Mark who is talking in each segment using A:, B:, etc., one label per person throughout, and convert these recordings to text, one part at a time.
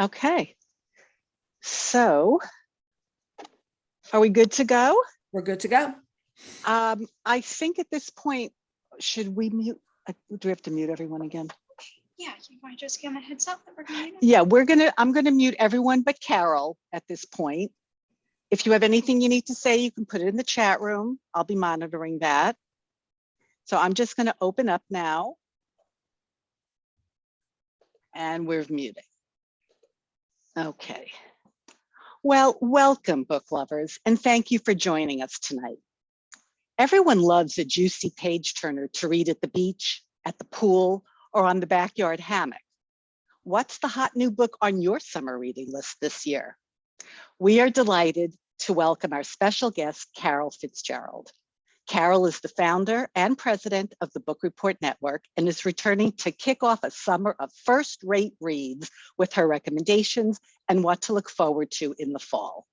A: Okay. So are we good to go?
B: We're good to go.
A: I think at this point, should we mute? Do we have to mute everyone again?
C: Yeah, you want to just give them a heads up that we're going to?
A: Yeah, I'm going to mute everyone but Carol at this point. If you have anything you need to say, you can put it in the chat room. I'll be monitoring that. So I'm just going to open up now. And we're muting. Okay. Well, welcome, book lovers, and thank you for joining us tonight. Everyone loves a juicy page turner to read at the beach, at the pool, or on the backyard hammock. What's the hot new book on your summer reading list this year? We are delighted to welcome our special guest, Carol Fitzgerald. Carol is the founder and president of the Book Report Network and is returning to kick off a summer of first-rate reads with her recommendations and what to look forward to in the fall.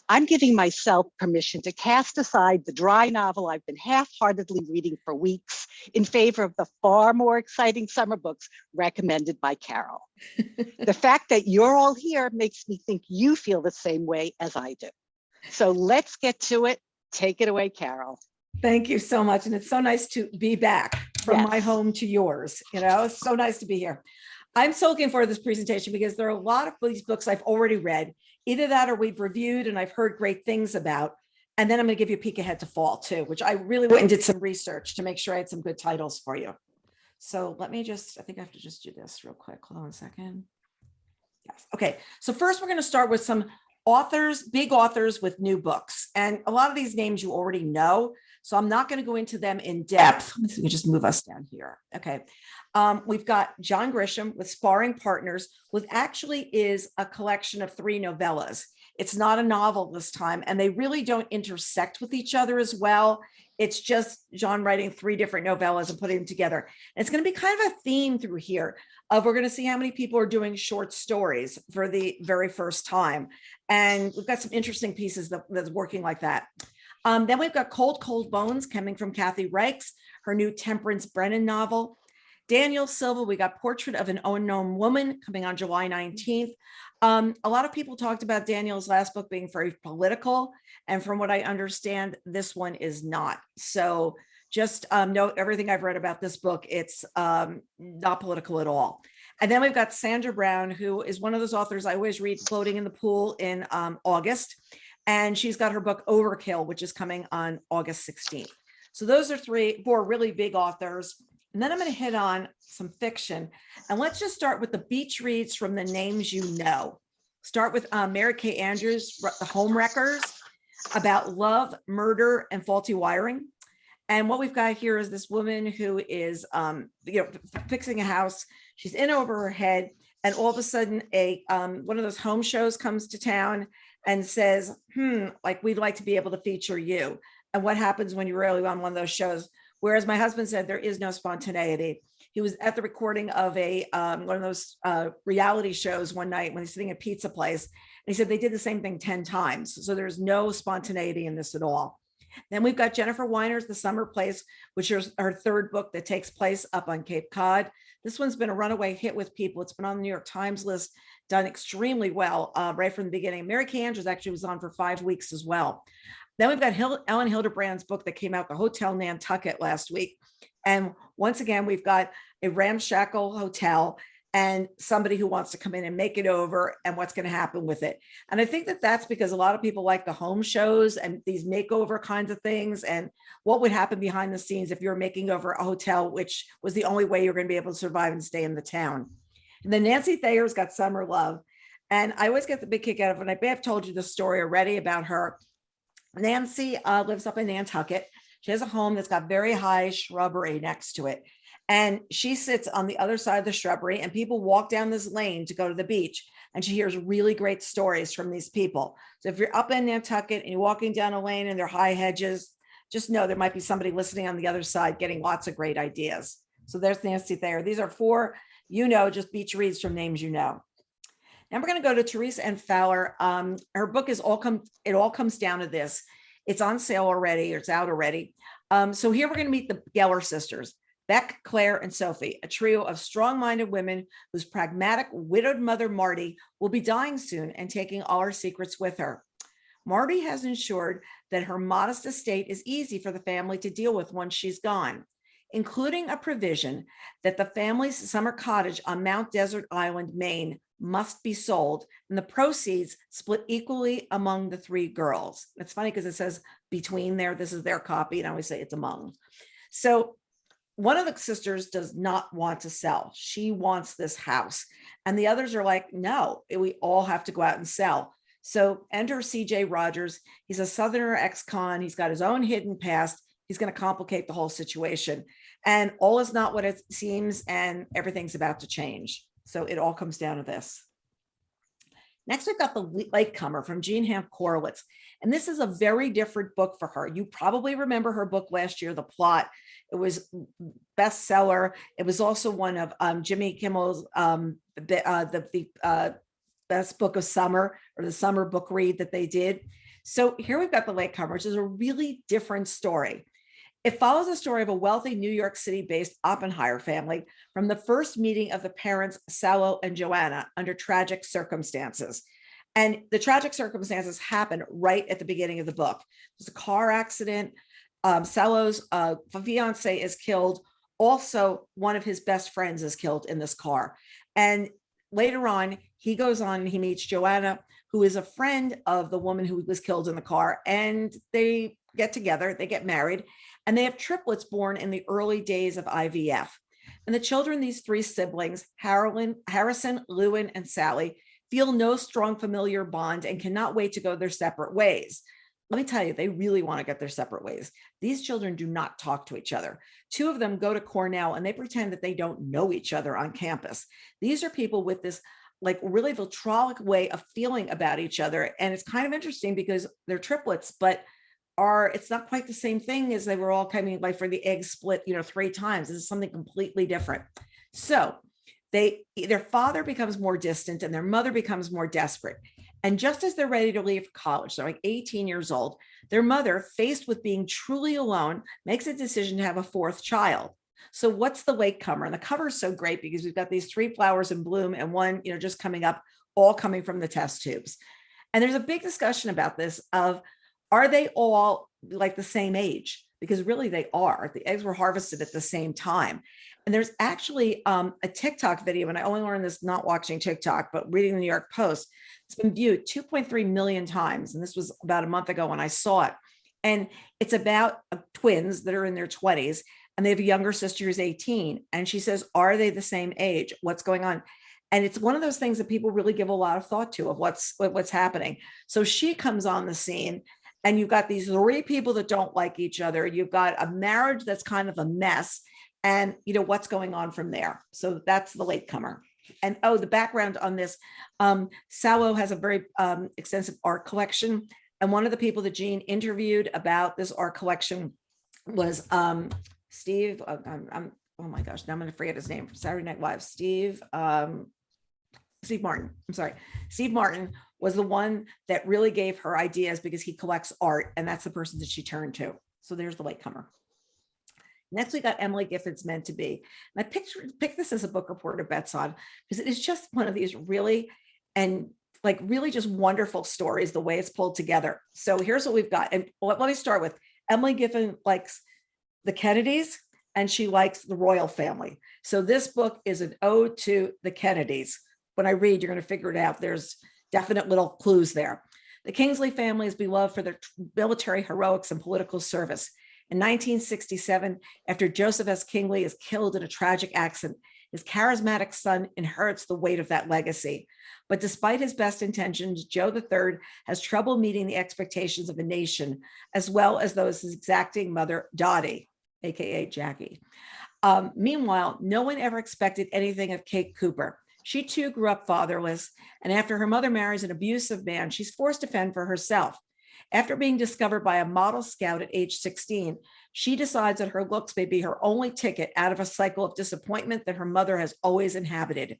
A: I'm giving myself permission to cast aside the dry novel I've been half-heartedly reading for weeks in favor of the far more exciting summer books recommended by Carol. The fact that you're all here makes me think you feel the same way as I do. So let's get to it. Take it away, Carol.
B: Thank you so much. And it's so nice to be back from my home to yours. You know, it's so nice to be here. I'm so looking forward to this presentation because there are a lot of these books I've already read. Either that or we've reviewed and I've heard great things about. And then I'm going to give you a peek ahead to fall too, which I really went and did some research to make sure I had some good titles for you. So let me just, I think I have to just do this real quick. Hold on a second. Yes. Okay. So first we're going to start with some authors, big authors with new books. And a lot of these names you already know. So I'm not going to go into them in depth. Let me just move us down here. Okay. We've got John Grisham with Sparring Partners, which actually is a collection of 3 novellas. It's not a novel this time, and they really don't intersect with each other as well. It's just John writing 3 different novellas and putting them together. And it's going to be kind of a theme through here of we're going to see how many people are doing short stories for the very first time. And we've got some interesting pieces that's working like that. Then we've got Cold Bones coming from Kathy Reichs, her new Temperance Brennan novel. Daniel Silva, we got Portrait of an Unknown Woman coming on July 19th. A lot of people talked about Daniel's last book being very political. And from what I understand, this one is not. So just note everything I've read about this book, it's not political at all. And then we've got Sandra Brown, who is one of those authors I always read floating in the pool in August. And she's got her book Overkill, which is coming on August 16th. So those are 4 really big authors. And then I'm going to hit on some fiction. And let's just start with the beach reads from the names you know. Start with Mary Kay Andrews, The Homewreckers, about love, murder, and faulty wiring. And what we've got here is this woman who is fixing a house. She's in over her head. And all of a sudden, one of those home shows comes to town and says, like, we'd like to be able to feature you. And what happens when you're really on one of those shows? Whereas my husband said there is no spontaneity. He was at the recording of one of those reality shows one night when he's sitting at a pizza place. And he said they did the same thing 10 times. So there's no spontaneity in this at all. Then we've got Jennifer Weiner's The Summer Place, which is her 3rd book that takes place up on Cape Cod. This one's been a runaway hit with people. It's been on the New York Times list, done extremely well right from the beginning. Mary Kay Andrews actually was on for 5 weeks as well. Then we've got Ellen Hildebrand's book that came out, The Hotel Nantucket, last week. And once again, we've got a ramshackle hotel and somebody who wants to come in and make it over and what's going to happen with it. And I think that that's because a lot of people like the home shows and these makeover kinds of things and what would happen behind the scenes if you're making over a hotel, which was the only way you're going to be able to survive and stay in the town. And then Nancy Thayer's got Summer Love. And I always get the big kick out of it. And I may have told you the story already about her. Nancy lives up in Nantucket. She has a home that's got very high shrubbery next to it. And she sits on the other side of the shrubbery and people walk down this lane to go to the beach. And she hears really great stories from these people. So if you're up in Nantucket and you're walking down a lane and there are high hedges, just know there might be somebody listening on the other side getting lots of great ideas. So there's Nancy Thayer. These are 4, just beach reads from names you know. Now we're going to go to Teresa N. Fowler. Her book is It All Comes Down to This. It's on sale already, or it's out already. So here we're going to meet the Geller sisters. Beck, Claire, and Sophie, a trio of strong-minded women whose pragmatic widowed mother, Marty, will be dying soon and taking all her secrets with her. Marty has ensured that her modest estate is easy for the family to deal with once she's gone, including a provision that the family's summer cottage on Mount Desert Island, Maine, must be sold and the proceeds split equally among the three girls. It's funny because it says between there, this is their copy, and I always say it's among. So one of the sisters does not want to sell. She wants this house. And the others are like, no, we all have to go out and sell. So enter CJ Rogers. He's a Southerner ex-con. He's got his own hidden past. He's going to complicate the whole situation. And all is not what it seems, and everything's about to change. So it all comes down to this. Next, we've got The Latecomer from Jean Hamp Korelitz. And this is a very different book for her. You probably remember her book last year, The Plot. It was bestseller. It was also one of Jimmy Kimmel's best book of summer, or the summer book read that they did. So here we've got The Latecomer, which is a really different story. It follows the story of a wealthy New York City-based Oppenheimer family from the first meeting of the parents, Salo and Joanna, under tragic circumstances. And the tragic circumstances happen right at the beginning of the book. There's a car accident. Salo's fiance is killed. Also, one of his best friends is killed in this car. And later on, he goes on and he meets Joanna, who is a friend of the woman who was killed in the car. And they get together, they get married, and they have triplets born in the early days of IVF. And the children, these three siblings, Harrison, Lewin, and Sally, feel no strong familiar bond and cannot wait to go their separate ways. Let me tell you, they really want to get their separate ways. These children do not talk to each other. Two of them go to Cornell and they pretend that they don't know each other on campus. These are people with this like really vitriolic way of feeling about each other. And it's kind of interesting because they're triplets, but it's not quite the same thing as they were all coming like for the egg split, 3 times. This is something completely different. So their father becomes more distant and their mother becomes more desperate. And just as they're ready to leave for college, they're like 18 years old, their mother, faced with being truly alone, makes a decision to have a 4th child. So what's the latecomer? And the cover is so great because we've got these 3 flowers in bloom and one, just coming up, all coming from the test tubes. And there's a big discussion about this of, are they all like the same age? Because really they are. The eggs were harvested at the same time. And there's actually a TikTok video, and I only learned this not watching TikTok, but reading the New York Post. It's been viewed 2.3 million times. And this was about a month ago when I saw it. And it's about twins that are in their 20s, and they have a younger sister who's 18. And she says, are they the same age? What's going on? And it's one of those things that people really give a lot of thought to, of what's happening. So she comes on the scene, and you've got these 3 people that don't like each other. You've got a marriage that's kind of a mess, and what's going on from there. So that's The Latecomer. And the background on this, Salo has a very extensive art collection. And one of the people that Jean interviewed about this art collection was Steve. Oh my gosh, now I'm going to forget his name from Saturday Night Live. Steve Martin. I'm sorry. Steve Martin was the one that really gave her ideas because he collects art, and that's the person that she turned to. So there's The Latecomer. Next, we got Emily Gifford's Meant to Be. And I picked this as a book reporter bets on because it is just one of these really just wonderful stories, the way it's pulled together. So here's what we've got. And let me start with Emily Gifford likes the Kennedys and she likes the royal family. So this book is an ode to the Kennedys. When I read, you're going to figure it out. There's definite little clues there. The Kingsley family is beloved for their military heroics and political service. In 1967, after Joseph S. Kingsley is killed in a tragic accident, his charismatic son inherits the weight of that legacy. But despite his best intentions, Joe III has trouble meeting the expectations of the nation, as well as those of his exacting mother, Dottie, aka Jackie. Meanwhile, no one ever expected anything of Kate Cooper. She too grew up fatherless, and after her mother marries an abusive man, she's forced to fend for herself. After being discovered by a model scout at age 16, she decides that her looks may be her only ticket out of a cycle of disappointment that her mother has always inhabited.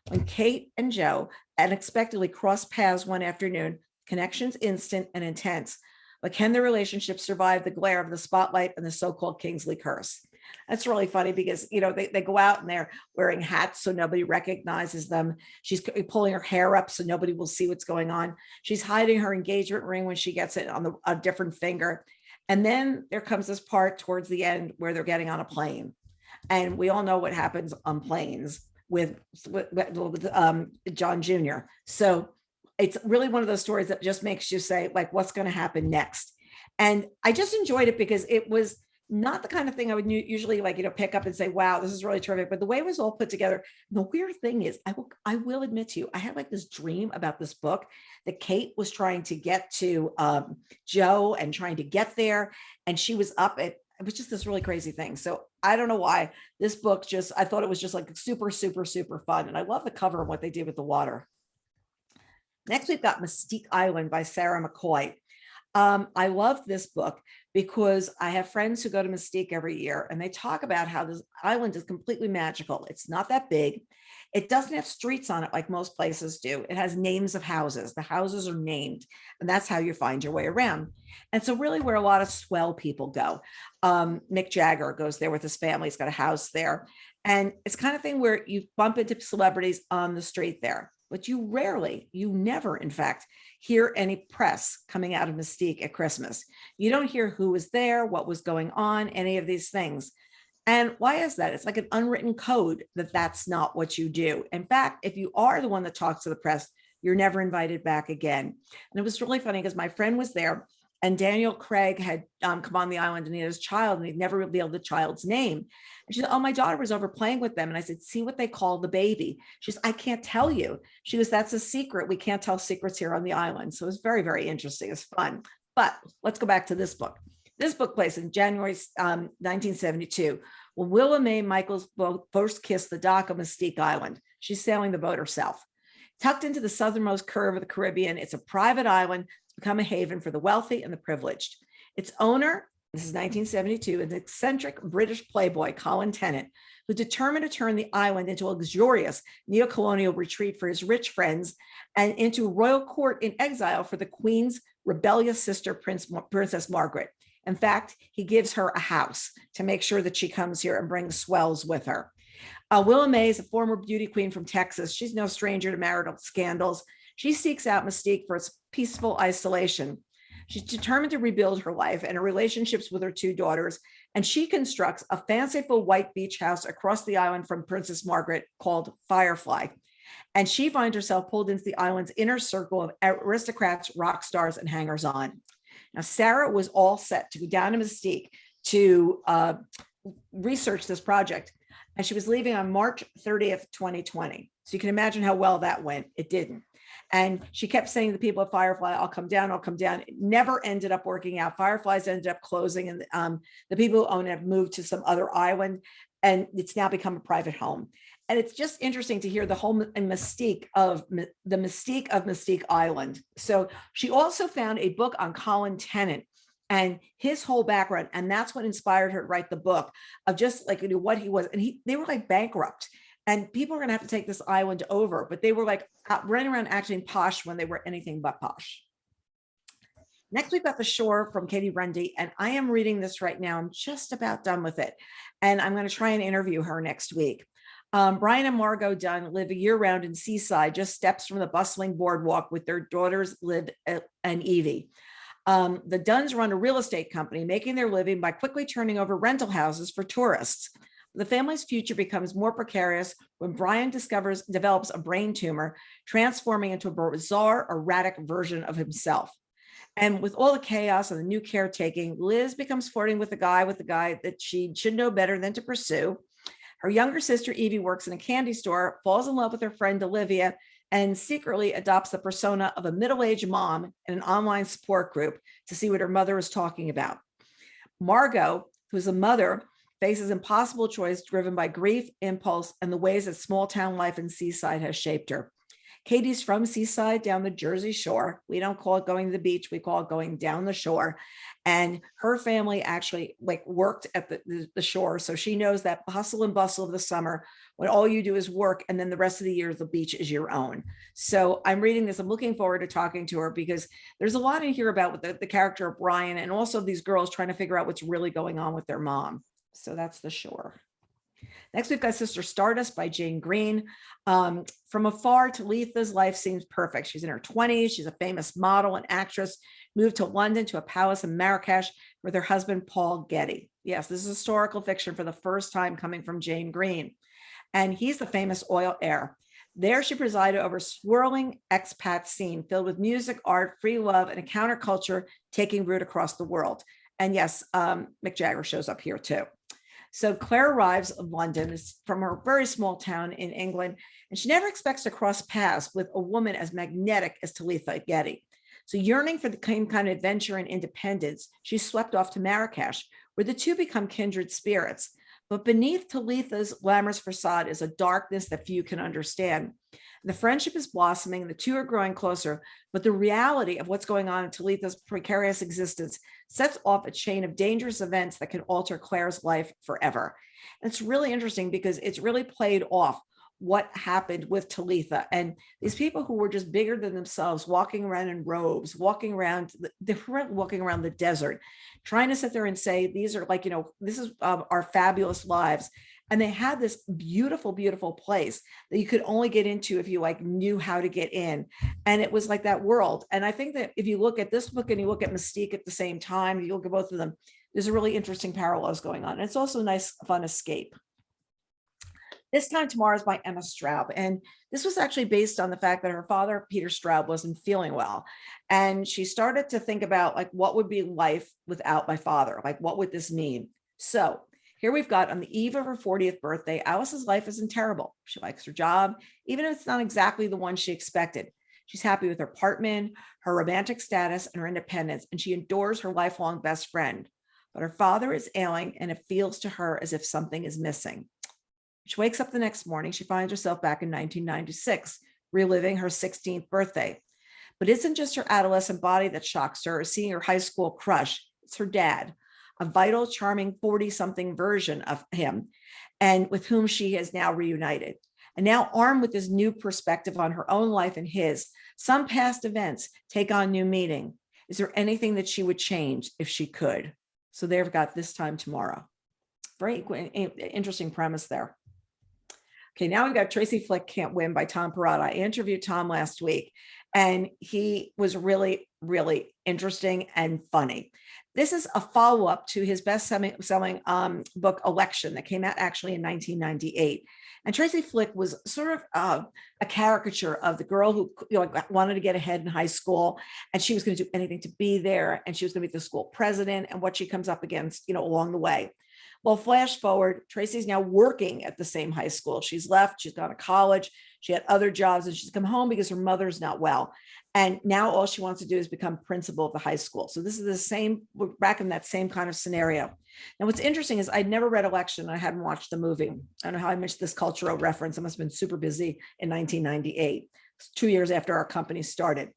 B: When Kate and Joe unexpectedly cross paths one afternoon, connections instant and intense. But can the relationship survive the glare of the spotlight and the so-called Kingsley curse? That's really funny because, they go out and they're wearing hats so nobody recognizes them. She's pulling her hair up so nobody will see what's going on. She's hiding her engagement ring when she gets it on a different finger. And then there comes this part towards the end where they're getting on a plane. And we all know what happens on planes with John Jr. So it's really one of those stories that just makes you say, like, what's going to happen next? And I just enjoyed it because it was not the kind of thing I would usually pick up and say, wow, this is really terrific. But the way it was all put together, the weird thing is, I will admit to you, I had like this dream about this book that Kate was trying to get to Joe and trying to get there. And she was up at, it was just this really crazy thing. So I don't know why this book I thought it was just like super, super, super fun. And I love the cover and what they did with the water. Next, we've got Mystique Island by Sarah McCoy. I love this book because I have friends who go to Mystique every year and they talk about how this island is completely magical. It's not that big. It doesn't have streets on it like most places do. It has names of houses. The houses are named, and that's how you find your way around. And so really where a lot of swell people go. Mick Jagger goes there with his family. He's got a house there. And it's kind of thing where you bump into celebrities on the street there. But you never, in fact, hear any press coming out of Mystique at Christmas. You don't hear who was there, what was going on, any of these things. And why is that? It's like an unwritten code that that's not what you do. In fact, if you are the one that talks to the press, you're never invited back again. And it was really funny because my friend was there and Daniel Craig had come on the island and he had his child and he'd never revealed the child's name. And she said, oh, my daughter was over playing with them. And I said, see what they call the baby. She says, I can't tell you. She goes, that's a secret. We can't tell secrets here on the island. So it was very, very interesting. It's fun. But let's go back to this book. This book plays in January 1972. When Willa Mae Michaels boat first kissed the dock of Mystique Island. She's sailing the boat herself. Tucked into the southernmost curve of the Caribbean, it's a private island become a haven for the wealthy and the privileged. Its owner, this is 1972, an eccentric British playboy, Colin Tennant, who determined to turn the island into a luxurious neo-colonial retreat for his rich friends and into a royal court in exile for the Queen's rebellious sister, Princess Margaret. In fact, he gives her a house to make sure that she comes here and brings swells with her. Willa Mae is a former beauty queen from Texas. She's no stranger to marital scandals. She seeks out Mystique for its peaceful isolation. She's determined to rebuild her life and her relationships with her two daughters, and she constructs a fanciful white beach house across the island from Princess Margaret called Firefly. And she finds herself pulled into the island's inner circle of aristocrats, rock stars, and hangers-on. Now, Sarah was all set to go down to Mystique to research this project, and she was leaving on March 30th, 2020. So you can imagine how well that went. It didn't. And she kept saying to the people at Firefly, I'll come down, I'll come down. It never ended up working out. Fireflies ended up closing, and the people who own it have moved to some other island, and it's now become a private home. And it's just interesting to hear the whole mystique of Mystique Island. So she also found a book on Colin Tennant and his whole background. And that's what inspired her to write the book of just like what he was. And they were like bankrupt. And people are going to have to take this island over, but they were like running around acting posh when they were anything but posh. Next, we've got The Shore from Katie Rundy, and I am reading this right now. I'm just about done with it. And I'm going to try and interview her next week. Brian and Margot Dunn live a year-round in Seaside, just steps from the bustling boardwalk with their daughters, Liv and Evie. The Dunns run a real estate company, making their living by quickly turning over rental houses for tourists. The family's future becomes more precarious when Brian develops a brain tumor, transforming into a bizarre, erratic version of himself. And with all the chaos and the new caretaking, Liz becomes flirting with the guy that she should know better than to pursue. Her younger sister, Evie, works in a candy store, falls in love with her friend, Olivia, and secretly adopts the persona of a middle-aged mom in an online support group to see what her mother is talking about. Margot, who's a mother, faces impossible choice driven by grief, impulse, and the ways that small-town life in Seaside has shaped her. Katie's from Seaside down the Jersey Shore. We don't call it going to the beach. We call it going down the shore. And her family actually worked at the shore. So she knows that hustle and bustle of the summer when all you do is work. And then the rest of the year, the beach is your own. So I'm reading this. I'm looking forward to talking to her because there's a lot in here about the character of Brian and also these girls trying to figure out what's really going on with their mom. So that's The Shore. Next, we've got Sister Stardust by Jane Green. From afar, Talitha's life seems perfect. She's in her 20s. She's a famous model and actress, moved to London to a palace in Marrakesh with her husband, Paul Getty. Yes, this is historical fiction for the first time coming from Jane Green. And he's the famous oil heir. There she presided over a swirling expat scene filled with music, art, free love, and a counterculture taking root across the world. And yes, Mick Jagger shows up here too. So Claire arrives in London, is from her very small town in England, and she never expects to cross paths with a woman as magnetic as Talitha Getty. So yearning for the same kind of adventure and independence, she's swept off to Marrakesh, where the two become kindred spirits. But beneath Talitha's glamorous facade is a darkness that few can understand. The friendship is blossoming, the two are growing closer, but the reality of what's going on in Talitha's precarious existence sets off a chain of dangerous events that can alter Claire's life forever. And it's really interesting because it's really played off what happened with Talitha and these people who were just bigger than themselves, walking around in robes, walking around the desert, trying to sit there and say, these are like, this is our fabulous lives. And they had this beautiful, beautiful place that you could only get into if you knew how to get in. And it was like that world. And I think that if you look at this book and you look at Mystique at the same time, you look at both of them, there's a really interesting parallels going on. And it's also a nice, fun escape. This Time Tomorrow is by Emma Straub. And this was actually based on the fact that her father, Peter Straub, wasn't feeling well. And she started to think about what would be life without my father? What would this mean? So here we've got on the eve of her 40th birthday, Alice's life isn't terrible. She likes her job, even if it's not exactly the one she expected. She's happy with her apartment, her romantic status, and her independence, and she adores her lifelong best friend. But her father is ailing, and it feels to her as if something is missing. She wakes up the next morning, she finds herself back in 1996, reliving her 16th birthday. But it isn't just her adolescent body that shocks her or seeing her high school crush. It's her dad, a vital, charming 40-something version of him, and with whom she has now reunited. And now armed with this new perspective on her own life and his, some past events take on new meaning. Is there anything that she would change if she could? So they've got This Time Tomorrow. Very interesting premise there. Okay, now we've got Tracy Flick Can't Win by Tom Perrotta. I interviewed Tom last week, and he was really, really interesting and funny. This is a follow-up to his best-selling book, Election, that came out actually in 1998. And Tracy Flick was sort of a caricature of the girl who wanted to get ahead in high school, and she was going to do anything to be there, and she was going to be the school president, and what she comes up against, along the way. Well, flash forward, Tracy's now working at the same high school. She's left, she's gone to college, she had other jobs, and she's come home because her mother's not well. And now all she wants to do is become principal of the high school. So this is the same, we're back in that same kind of scenario. Now, what's interesting is I'd never read Election. I hadn't watched the movie. I don't know how I missed this cultural reference. I must have been super busy in 1998, 2 years after our company started.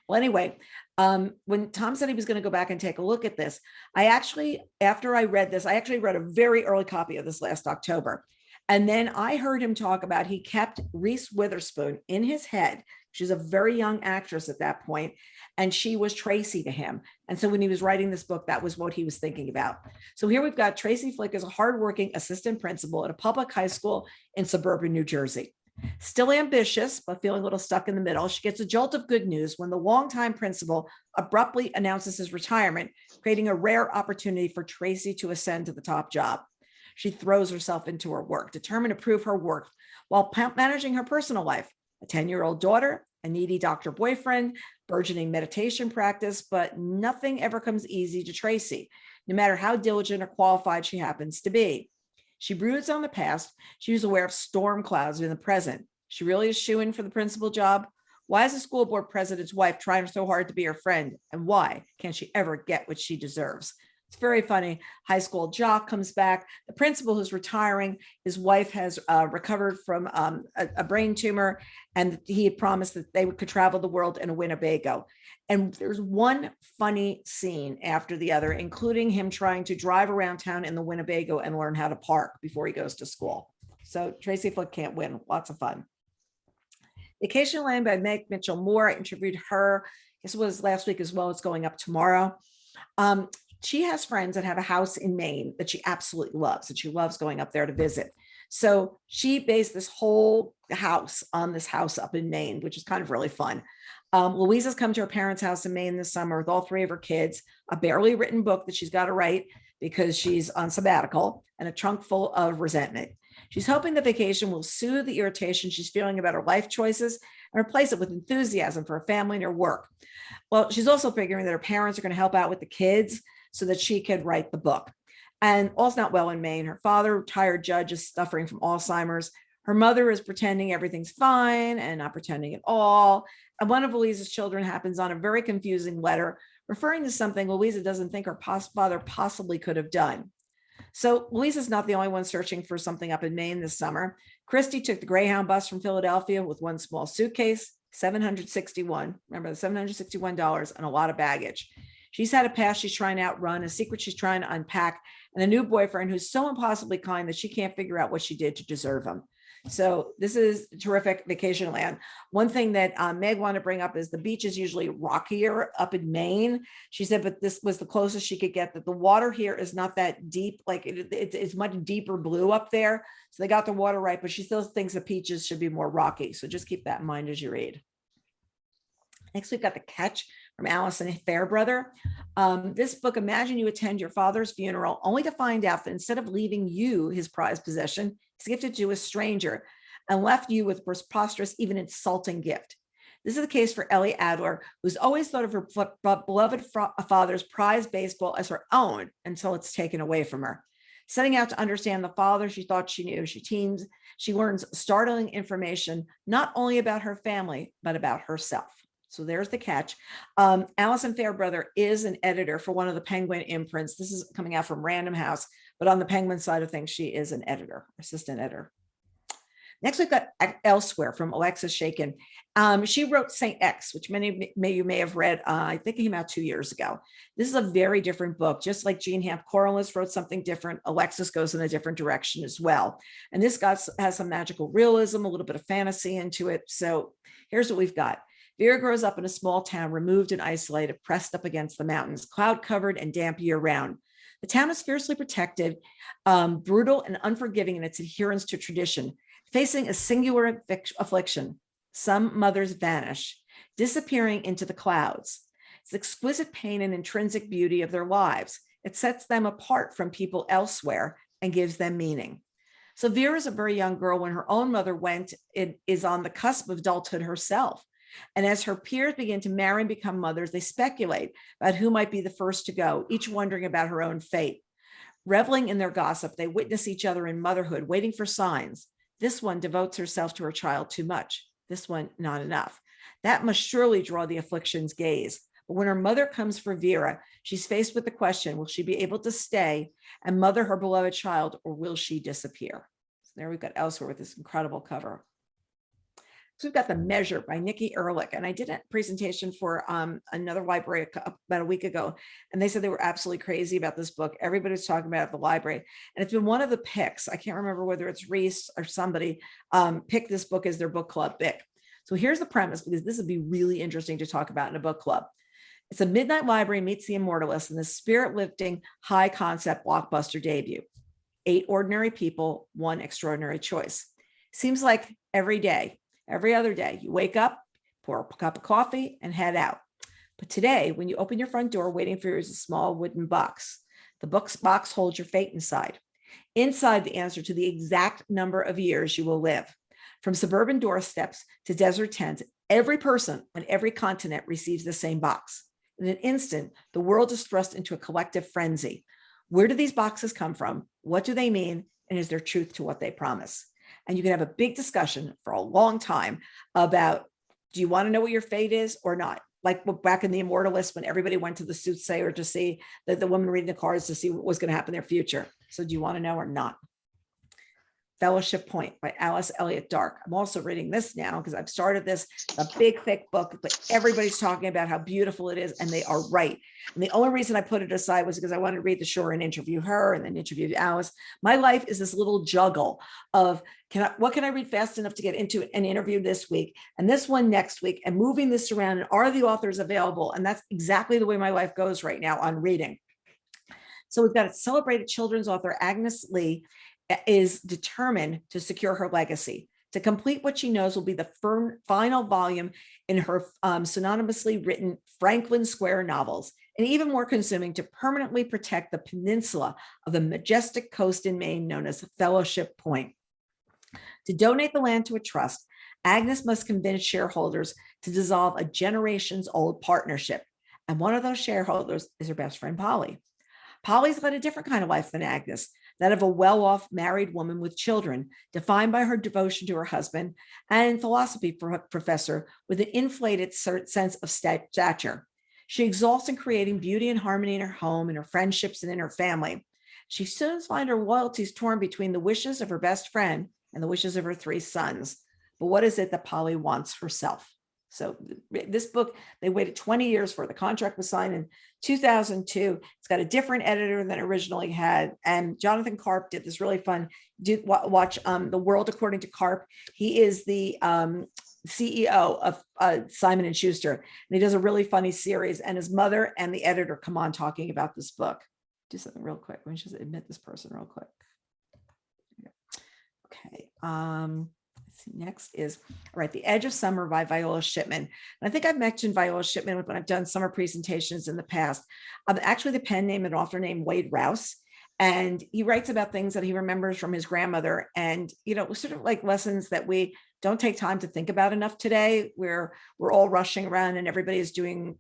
B: Well, anyway, when Tom said he was going to go back and take a look at this, after I read this, I actually read a very early copy of this last October. And then I heard him talk about he kept Reese Witherspoon in his head. She's a very young actress at that point, and she was Tracy to him. And so when he was writing this book, that was what he was thinking about. So here we've got Tracy Flick as a hardworking assistant principal at a public high school in suburban New Jersey. Still ambitious, but feeling a little stuck in the middle, she gets a jolt of good news when the longtime principal abruptly announces his retirement, creating a rare opportunity for Tracy to ascend to the top job. She throws herself into her work, determined to prove her worth while managing her personal life, a 10-year-old daughter, a needy doctor boyfriend, burgeoning meditation practice, but nothing ever comes easy to Tracy, no matter how diligent or qualified she happens to be. She broods on the past. She's aware of storm clouds in the present. She really is shoo-in for the principal job. Why is the school board president's wife trying so hard to be her friend? And why can't she ever get what she deserves? It's very funny. High school jock comes back. The principal who's retiring, his wife has recovered from a brain tumor, and he had promised that they could travel the world in a Winnebago. And there's one funny scene after the other, including him trying to drive around town in the Winnebago and learn how to park before he goes to school. So Tracy Flick Can't Win. Lots of fun. Vacation Land by Meg Mitchell Moore. I interviewed her. This was last week as well. It's going up tomorrow. She has friends that have a house in Maine that she absolutely loves, and she loves going up there to visit. So she based this whole house on this house up in Maine, which is kind of really fun. Louisa's come to her parents' house in Maine this summer with all three of her kids, a barely written book that she's got to write because she's on sabbatical, and a trunk full of resentment. She's hoping the vacation will soothe the irritation she's feeling about her life choices and replace it with enthusiasm for her family and her work. Well, she's also figuring that her parents are going to help out with the kids so that she could write the book. And all's not well in Maine. Her father, retired judge, is suffering from Alzheimer's. Her mother is pretending everything's fine and not pretending at all. And one of Louisa's children happens on a very confusing letter referring to something Louisa doesn't think her father possibly could have done. So Louisa's not the only one searching for something up in Maine this summer. Christy took the Greyhound bus from Philadelphia with one small suitcase, $761, remember the $761, and a lot of baggage. She's had a past she's trying to outrun, a secret she's trying to unpack, and a new boyfriend who's so impossibly kind that she can't figure out what she did to deserve him. So this is terrific vacation land. One thing that Meg wanted to bring up is the beach is usually rockier up in Maine. She said, but this was the closest she could get, that the water here is not that deep. Like it's much deeper blue up there. So they got the water right, but she still thinks the beaches should be more rocky. So just keep that in mind as you read. Next, we've got The Catch from Allison Fairbrother. This book, imagine you attend your father's funeral only to find out that instead of leaving you his prized possession, he's gifted to a stranger and left you with preposterous, even insulting gift. This is the case for Ellie Adler, who's always thought of her beloved father's prized baseball as her own until it's taken away from her. Setting out to understand the father she thought she knew, she learns startling information, not only about her family, but about herself. So there's The Catch. Allison Fairbrother is an editor for one of the Penguin imprints. This is coming out from Random House, but on the Penguin side of things, she is an editor, assistant editor. Next, we've got Elsewhere from Alexis Shakin. She wrote Saint X, which many of you may have read. I think it came out 2 years ago. This is a very different book. Just like Jean Hamp Corliss wrote something different, Alexis goes in a different direction as well. And this has some magical realism, a little bit of fantasy into it. So here's what we've got. Vera grows up in a small town, removed and isolated, pressed up against the mountains, cloud-covered and damp year-round. The town is fiercely protected, brutal and unforgiving in its adherence to tradition, facing a singular affliction. Some mothers vanish, disappearing into the clouds. It's the exquisite pain and intrinsic beauty of their lives. It sets them apart from people elsewhere and gives them meaning. So Vera is a very young girl when her own mother is on the cusp of adulthood herself. And as her peers begin to marry and become mothers, they speculate about who might be the first to go, each wondering about her own fate. Reveling in their gossip, they witness each other in motherhood, waiting for signs. This one devotes herself to her child too much. This one, not enough. That must surely draw the affliction's gaze. But when her mother comes for Vera, she's faced with the question, will she be able to stay and mother her beloved child, or will she disappear? So there we've got Elsewhere with this incredible cover. So we've got The Measure by Nikki Ehrlich. And I did a presentation for another library about a week ago, and they said they were absolutely crazy about this book. Everybody was talking about it at the library. And it's been one of the picks. I can't remember whether it's Reese or somebody picked this book as their book club pick. So here's the premise, because this would be really interesting to talk about in a book club. It's a midnight library meets the immortalist in this spirit-lifting, high-concept blockbuster debut. 8 ordinary people, 1 extraordinary choice. Seems like every day. Every other day, you wake up, pour a cup of coffee, and head out. But today, when you open your front door, waiting for you is a small wooden box. The box holds your fate inside. Inside, the answer to the exact number of years you will live. From suburban doorsteps to desert tents, every person on every continent receives the same box. In an instant, the world is thrust into a collective frenzy. Where do these boxes come from? What do they mean? And is there truth to what they promise? And you can have a big discussion for a long time about, do you want to know what your fate is or not? Like back in The Immortalist, when everybody went to the soothsayer to see the woman reading the cards to see what was going to happen in their future. So do you want to know or not? Fellowship Point by Alice Elliott Dark. I'm also reading this now because I've started this, a big, thick book, but everybody's talking about how beautiful it is, and they are right. And the only reason I put it aside was because I wanted to read the shore and interview her and then interview Alice. My life is this little juggle of what can I read fast enough to get into an interview this week and this one next week, and moving this around, and are the authors available? And that's exactly the way my life goes right now on reading. So we've got a celebrated children's author, Agnes Lee, is determined to secure her legacy. To complete what she knows will be the final volume in her synonymously written Franklin Square novels, and even more consuming, to permanently protect the peninsula of the majestic coast in Maine known as Fellowship Point. To donate the land to a trust, Agnes must convince shareholders to dissolve a generations-old partnership. And one of those shareholders is her best friend, Polly. Polly's led a different kind of life than Agnes, that of a well-off married woman with children, defined by her devotion to her husband, and philosophy professor with an inflated sense of stature. She exalts in creating beauty and harmony in her home, in her friendships, and in her family. She soon finds her loyalties torn between the wishes of her best friend and the wishes of her 3 sons. But what is it that Polly wants herself? So this book, they waited 20 years for. The contract was signed in 2002. It's got a different editor than originally had. And Jonathan Karp did this really fun, watch The World According to Karp. He is the CEO of Simon & Schuster. And he does a really funny series. And his mother and the editor come on talking about this book. Do something real quick. Let me just admit this person real quick. Okay. Next is, all right, The Edge of Summer by Viola Shipman. And I think I've mentioned Viola Shipman when I've done summer presentations in the past. Actually, the pen name and author name Wade Rouse. And he writes about things that he remembers from his grandmother. And, sort of like lessons that we don't take time to think about enough today, where we're all rushing around and everybody is doing,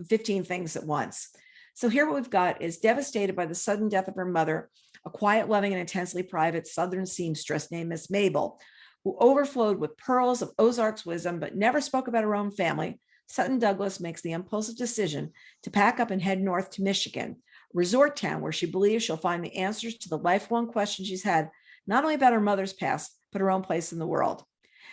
B: 15 things at once. So here what we've got is, devastated by the sudden death of her mother, a quiet, loving, and intensely private Southern seamstress named Miss Mabel, who overflowed with pearls of Ozark's wisdom, but never spoke about her own family, Sutton Douglas makes the impulsive decision to pack up and head north to Michigan, a resort town where she believes she'll find the answers to the lifelong questions she's had, not only about her mother's past, but her own place in the world.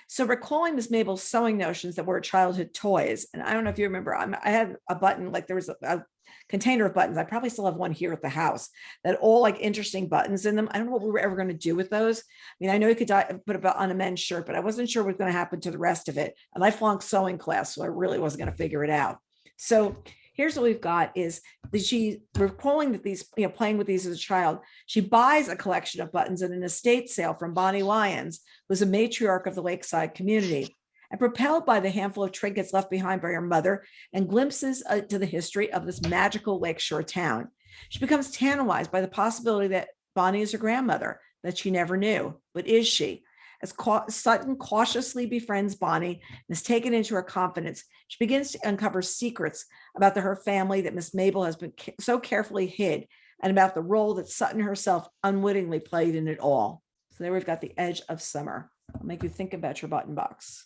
B: So recalling Miss Mabel's sewing notions that were childhood toys, and I don't know if you remember, I had a button, like there was a container of buttons. I probably still have one here at the house that all like interesting buttons in them. I don't know what we were ever going to do with those. I mean, I know you could put it on a men's shirt, but I wasn't sure what was going to happen to the rest of it. And I flunked sewing class, so I really wasn't going to figure it out. So here's what we've got is that she recalling that these, playing with these as a child, she buys a collection of buttons at an estate sale from Bonnie Lyons, who's a matriarch of the Lakeside community. And propelled by the handful of trinkets left behind by her mother and glimpses to the history of this magical lakeshore town, she becomes tantalized by the possibility that Bonnie is her grandmother, that she never knew. But is she? As Sutton cautiously befriends Bonnie and is taken into her confidence, she begins to uncover secrets about her family that Miss Mabel has been so carefully hid, and about the role that Sutton herself unwittingly played in it all. So there we've got The Edge of Summer. I'll make you think about your button box.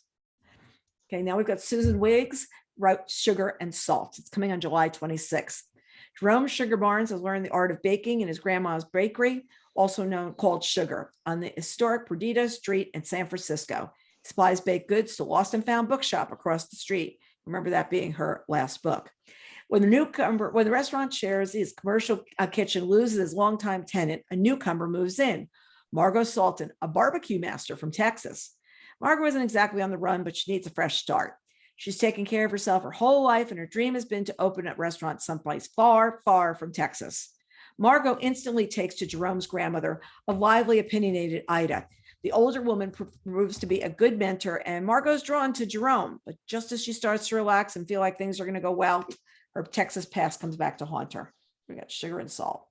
B: Okay, now we've got Susan Wiggs, wrote Sugar and Salt. It's coming on July 26th. Jerome Sugar Barnes has learned the art of baking in his grandma's bakery, also called Sugar, on the historic Perdita Street in San Francisco. He supplies baked goods to Lost and Found Bookshop across the street. Remember that being her last book. When the restaurant shares his commercial kitchen loses his longtime tenant, a newcomer moves in, Margot Salton, a barbecue master from Texas. Margot isn't exactly on the run, but she needs a fresh start. She's taken care of herself her whole life, and her dream has been to open a restaurant someplace far, far from Texas. Margot instantly takes to Jerome's grandmother, a lively, opinionated Ida. The older woman proves to be a good mentor, and Margot's drawn to Jerome. But just as she starts to relax and feel like things are going to go well, her Texas past comes back to haunt her. We got Sugar and Salt.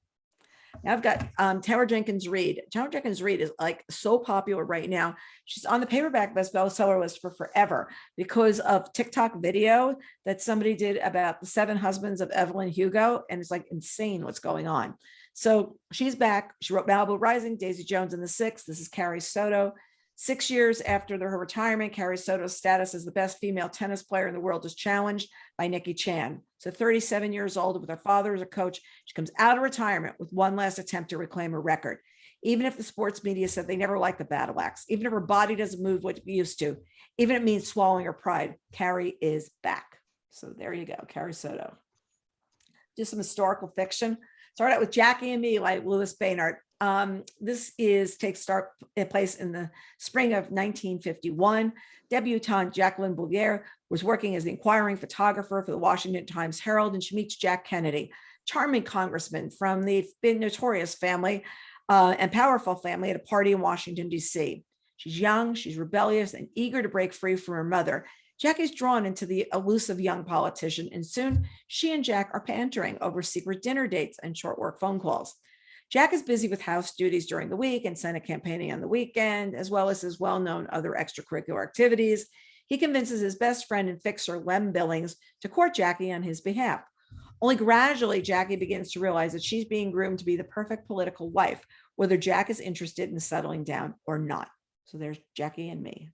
B: Now I've got Taylor Jenkins Reid. Taylor Jenkins Reid is like so popular right now. She's on the paperback bestseller list for forever because of TikTok video that somebody did about the 7 husbands of Evelyn Hugo. And it's like insane what's going on. So she's back. She wrote Malibu Rising, Daisy Jones and the Six. This is Carrie Soto. 6 years after her retirement, Carrie Soto's status as the best female tennis player in the world is challenged by Nikki Chan. So 37 years old, with her father as a coach, she comes out of retirement with one last attempt to reclaim her record. Even if the sports media said they never liked the battle axe, even if her body doesn't move what it used to, even if it means swallowing her pride, Carrie is back. So there you go, Carrie Soto. Just some historical fiction. Start out with Jackie and Me, like Louis Baynard. This takes place in the spring of 1951. Debutante Jacqueline Bouvier was working as the inquiring photographer for the Washington Times Herald, and she meets Jack Kennedy. charming congressman from the notorious family and powerful family at a party in Washington, D.C. She's young, she's rebellious, and eager to break free from her mother. Jackie's drawn into the elusive young politician, and soon she and Jack are bantering over secret dinner dates and short work phone calls. Jack is busy with house duties during the week and Senate campaigning on the weekend, as well as his well-known other extracurricular activities. He convinces his best friend and fixer, Lem Billings, to court Jackie on his behalf. Only gradually, Jackie begins to realize that she's being groomed to be the perfect political wife, whether Jack is interested in settling down or not. So there's Jackie and me.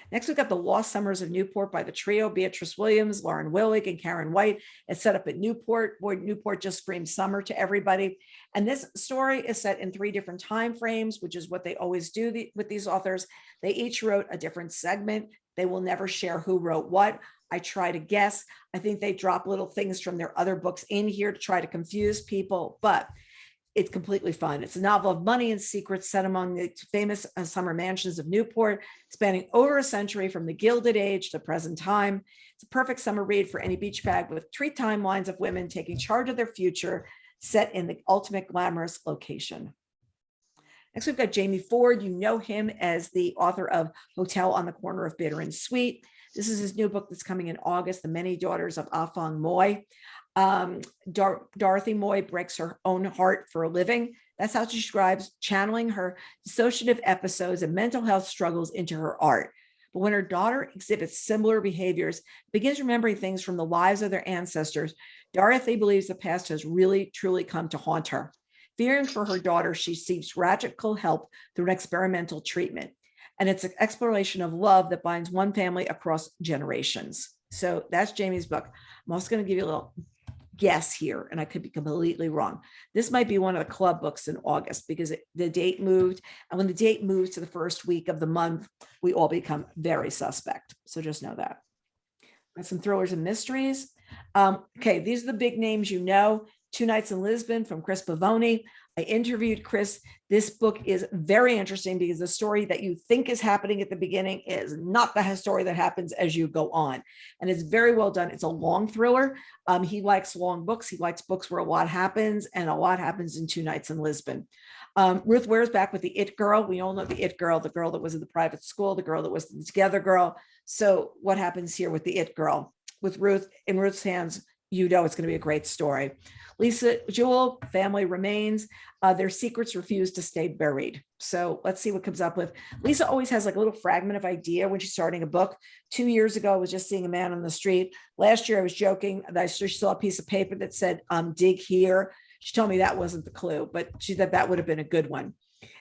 B: Next, we've got The Lost Summers of Newport by the trio, Beatrice Williams, Lauren Willig, and Karen White. It's set up at Newport. Boy, Newport just screams summer to everybody. And this story is set in 3 different time frames, which is what they always do with these authors. They each wrote a different segment. They will never share who wrote what. I try to guess. I think they drop little things from their other books in here to try to confuse people, but it's completely fun. It's a novel of money and secrets set among the famous summer mansions of Newport, spanning over a century from the Gilded Age to present time. It's a perfect summer read for any beach bag with 3 timelines of women taking charge of their future, set in the ultimate glamorous location. Next, we've got Jamie Ford. You know him as the author of Hotel on the Corner of Bitter and Sweet. This is his new book that's coming in August, The Many Daughters of Afong Moy. Dorothy Moy breaks her own heart for a living. That's how she describes channeling her dissociative episodes and mental health struggles into her art. But when her daughter exhibits similar behaviors, begins remembering things from the lives of their ancestors, Dorothy believes the past has really, truly come to haunt her. Fearing for her daughter, she seeks radical help through an experimental treatment. And it's an exploration of love that binds one family across generations. So that's Jamie's book. I'm also going to give you a little guess here, and I could be completely wrong. This might be one of the club books in August because the date moved. And when the date moves to the first week of the month, we all become very suspect. So just know that. Got some thrillers and mysteries. Okay, these are the big names you know. 2 Nights in Lisbon from Chris Pavoni. I interviewed Chris. This book is very interesting because the story that you think is happening at the beginning is not the story that happens as you go on. And it's very well done. It's a long thriller. He likes long books. He likes books where a lot happens, and a lot happens in 2 Nights in Lisbon. Ruth Ware's back with the It Girl. We all know the It Girl, the girl that was in the private school, the girl that was the Together girl. So what happens here with the It Girl? With Ruth, in Ruth's hands, you know it's going to be a great story. Lisa Jewell, Family Remains. Their secrets refuse to stay buried. So let's see what comes up with. Lisa always has like a little fragment of idea when she's starting a book. 2 years ago, I was just seeing a man on the street. Last year, I was joking that I saw a piece of paper that said, dig here. She told me that wasn't the clue, but she said that would have been a good one.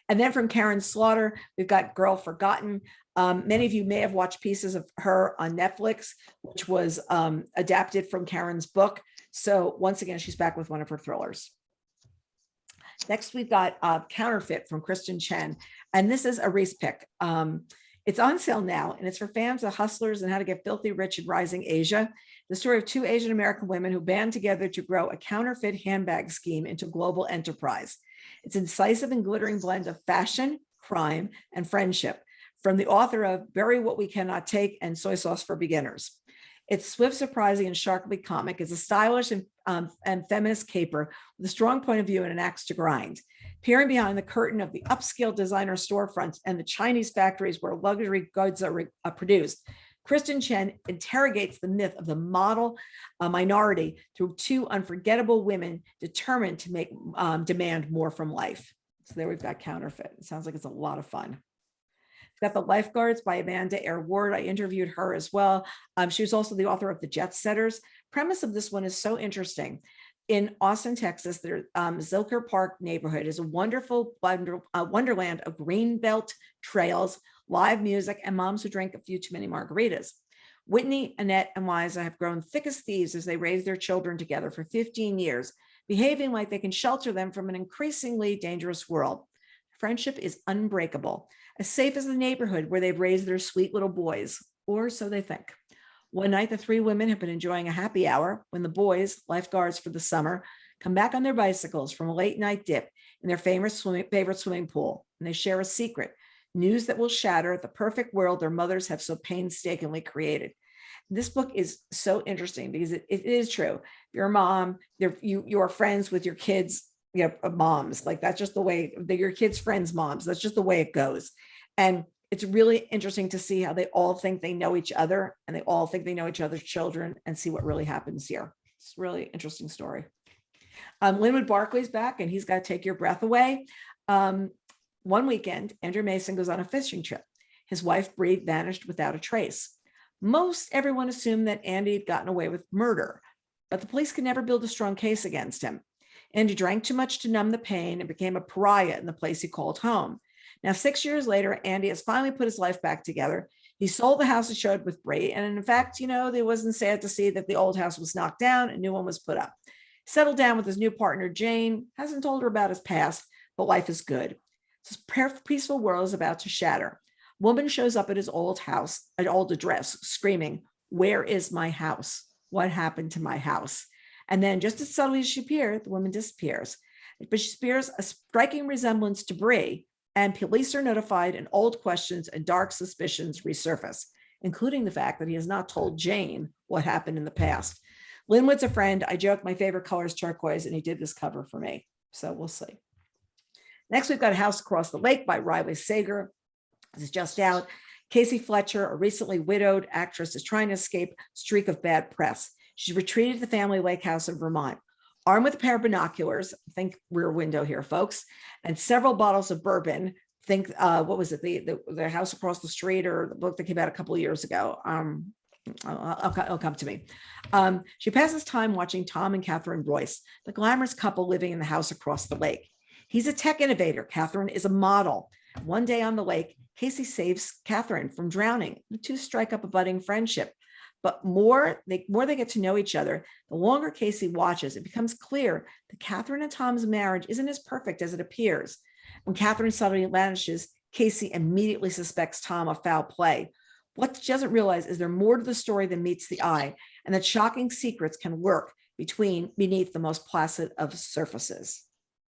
B: And then from Karen Slaughter, we've got Girl Forgotten. Many of you may have watched pieces of her on Netflix, which was adapted from Karen's book. So once again, she's back with one of her thrillers. Next, we've got Counterfeit from Kristen Chen. And this is a Reese pick. It's on sale now, and it's for fans of hustlers and how to get filthy rich in rising Asia. The story of 2 Asian American women who band together to grow a counterfeit handbag scheme into global enterprise. It's an incisive and glittering blend of fashion, crime, and friendship from the author of Bury What We Cannot Take and Soy Sauce for Beginners. It's swift, surprising, and sharply comic. It's a stylish and feminist caper with a strong point of view and an axe to grind. Peering behind the curtain of the upscale designer storefronts and the Chinese factories where luxury goods are produced, Kristen Chen interrogates the myth of the model minority through 2 unforgettable women determined to make demand more from life. So there we've got Counterfeit. It sounds like it's a lot of fun. We've got The Lifeguards by Amanda Air Ward. I interviewed her as well. She was also the author of The Jet Setters. Premise of this one is so interesting. In Austin, Texas, the Zilker Park neighborhood is a wonderful wonderland of greenbelt trails, live music, and moms who drink a few too many margaritas. Whitney, Annette, and Liza have grown thick as thieves as they raise their children together for 15 years, behaving like they can shelter them from an increasingly dangerous world. Friendship is unbreakable, as safe as the neighborhood where they've raised their sweet little boys, or so they think. One night, the 3 women have been enjoying a happy hour when the boys, lifeguards for the summer, come back on their bicycles from a late night dip in their favorite swimming pool, and they share a secret, news that will shatter the perfect world their mothers have so painstakingly created. This book is so interesting because it is true. If you're a mom, you are friends with your kids, moms. Like that's just the way your kids' friends' moms. That's just the way it goes. And it's really interesting to see how they all think they know each other and they all think they know each other's children and see what really happens here. It's a really interesting story. Linwood Barclay's back and he's got to take your breath away. One weekend, Andrew Mason goes on a fishing trip. His wife, Bree, vanished without a trace. Most everyone assumed that Andy had gotten away with murder, but the police could never build a strong case against him. Andy drank too much to numb the pain and became a pariah in the place he called home. Now, 6 years later, Andy has finally put his life back together. He sold the house he showed with Bree. And in fact, it wasn't sad to see that the old house was knocked down and a new one was put up. Settled down with his new partner, Jane, hasn't told her about his past, but life is good. This peaceful world is about to shatter. A woman shows up at his old house, an old address, screaming, "Where is my house? What happened to my house?" And then just as subtly as she appeared, the woman disappears. But she bears a striking resemblance to Bree, and police are notified, and old questions and dark suspicions resurface, including the fact that he has not told Jane what happened in the past. Linwood's a friend. I joke my favorite color is turquoise, and he did this cover for me. So we'll see. Next, we've got A House Across the Lake by Riley Sager. This is just out. Casey Fletcher, a recently widowed actress, is trying to escape a streak of bad press. She's retreated to the family lake house in Vermont. Armed with a pair of binoculars, think Rear Window here, folks, and several bottles of bourbon, think, what was it, the House Across the Street, or the book that came out a couple of years ago. It'll come to me. She passes time watching Tom and Catherine Royce, the glamorous couple living in the house across the lake. He's a tech innovator. Catherine is a model. One day on the lake, Casey saves Catherine from drowning. The two strike up a budding friendship. But more they get to know each other, the longer Casey watches, it becomes clear that Catherine and Tom's marriage isn't as perfect as it appears. When Catherine suddenly vanishes, Casey immediately suspects Tom of foul play. What she doesn't realize is there's more to the story than meets the eye, and that shocking secrets can lurk beneath the most placid of surfaces.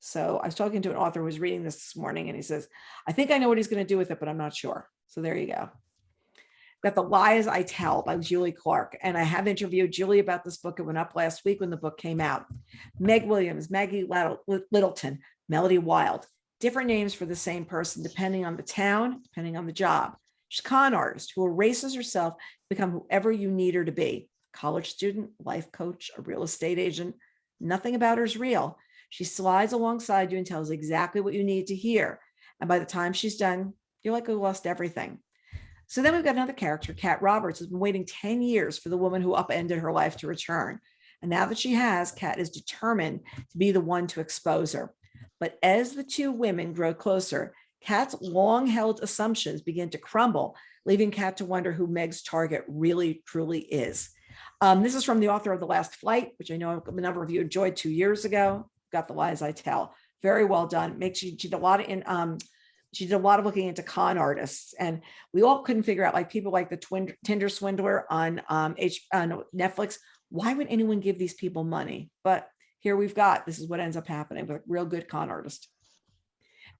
B: So I was talking to an author who was reading this morning, and he says, I think I know what he's going to do with it, but I'm not sure. So there you go. Got The Lies I Tell by Julie Clark. And I have interviewed Julie about this book. It went up last week when the book came out. Meg Williams, Maggie Littleton, Melody Wild. Different names for the same person, depending on the town, depending on the job. She's a con artist who erases herself to become whoever you need her to be. College student, life coach, a real estate agent. Nothing about her is real. She slides alongside you and tells exactly what you need to hear. And by the time she's done, you're like, you lost everything. So then we've got another character, Kat Roberts, who's been waiting 10 years for the woman who upended her life to return. And now that she has, Kat is determined to be the one to expose her. But as the two women grow closer, Kat's long-held assumptions begin to crumble, leaving Kat to wonder who Meg's target really, truly is. This is from the author of The Last Flight, which I know a number of you enjoyed 2 years ago. Got The Lies I Tell. Very well done. She did a lot of looking into con artists, and we all couldn't figure out, like people like the Tinder swindler on Netflix. Why would anyone give these people money? But here this is what ends up happening with a real good con artist.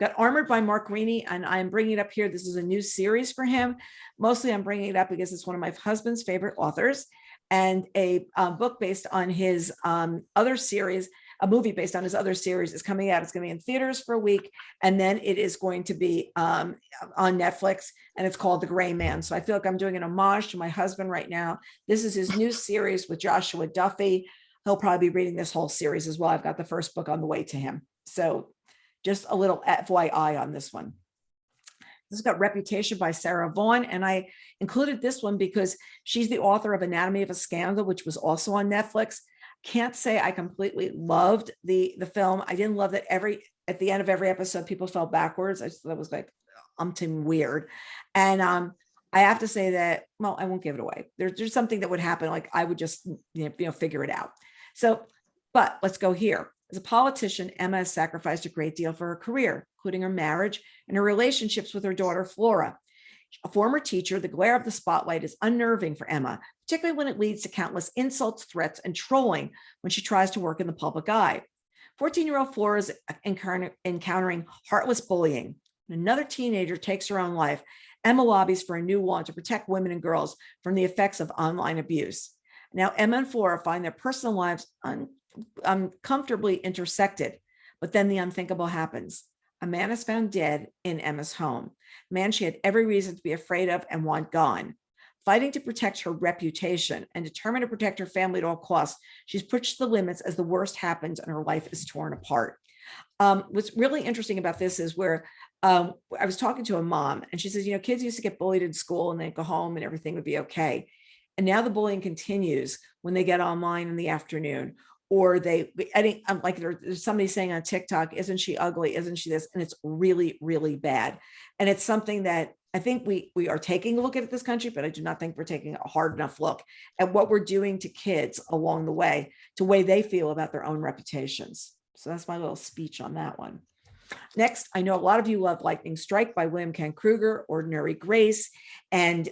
B: Got Armored by Mark Reaney, and I'm bringing it up here. This is a new series for him. Mostly I'm bringing it up because it's one of my husband's favorite authors, and a book based on his other series. A movie based on his other series is coming out. It's going to be in theaters for a week, and then it is going to be on Netflix, and it's called The Gray Man. So I feel like I'm doing an homage to my husband right now. This is his new series with Joshua Duffy. He'll probably be reading this whole series as well. I've got the first book on the way to him. So just a little FYI on this one. This has got Reputation by Sarah Vaughan, and I included this one because she's the author of Anatomy of a Scandal, which was also on Netflix. Can't say I completely loved the film. I didn't love that at the end of every episode, people fell backwards. I just thought it was like weird. And I have to say that, well, I won't give it away. There's something that would happen. Like I would just, figure it out. So, but let's go here. As a politician, Emma has sacrificed a great deal for her career, including her marriage and her relationships with her daughter, Flora. A former teacher, the glare of the spotlight is unnerving for Emma, particularly when it leads to countless insults, threats, and trolling when she tries to work in the public eye. 14-year-old Flora is encountering heartless bullying. Another teenager takes her own life Emma lobbies for a new law to protect women and girls from the effects of online abuse. Now, Emma and Flora find their personal lives uncomfortably intersected, but then the unthinkable happens. A man is found dead in Emma's home, a man she had every reason to be afraid of and want gone. Fighting to protect her reputation and determined to protect her family at all costs, she's pushed the limits as the worst happens and her life is torn apart. What's really interesting about this is where I was talking to a mom and she says, kids used to get bullied in school and then go home and everything would be okay. And now the bullying continues when they get online in the afternoon, or like there's somebody saying on TikTok, isn't she ugly? Isn't she this? And it's really, really bad. And it's something that I think we are taking a look at this country, but I do not think we're taking a hard enough look at what we're doing to kids along the way they feel about their own reputations. So that's my little speech on that one. Next, I know a lot of you love Lightning Strike by William Kent Kruger, Ordinary Grace, and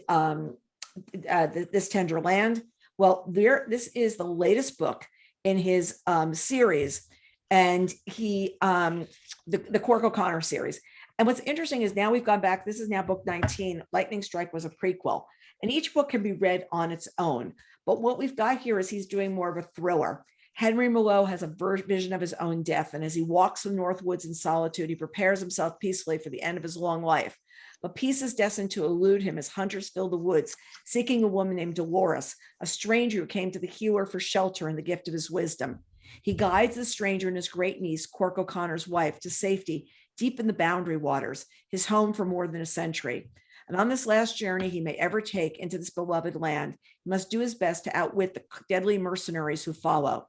B: This Tender Land. Well, this is the latest book in his series, and the Cork O'Connor series. And what's interesting is now we've gone back, this is now book 19, Lightning Strike was a prequel, and each book can be read on its own. But what we've got here is he's doing more of a thriller. Henry Mallow has a vision of his own death, and as he walks the North Woods in solitude, he prepares himself peacefully for the end of his long life. But peace is destined to elude him as hunters fill the woods, seeking a woman named Dolores, a stranger who came to the healer for shelter and the gift of his wisdom. He guides the stranger and his great niece, Cork O'Connor's wife, to safety deep in the Boundary Waters, his home for more than a century. And on this last journey he may ever take into this beloved land, he must do his best to outwit the deadly mercenaries who follow.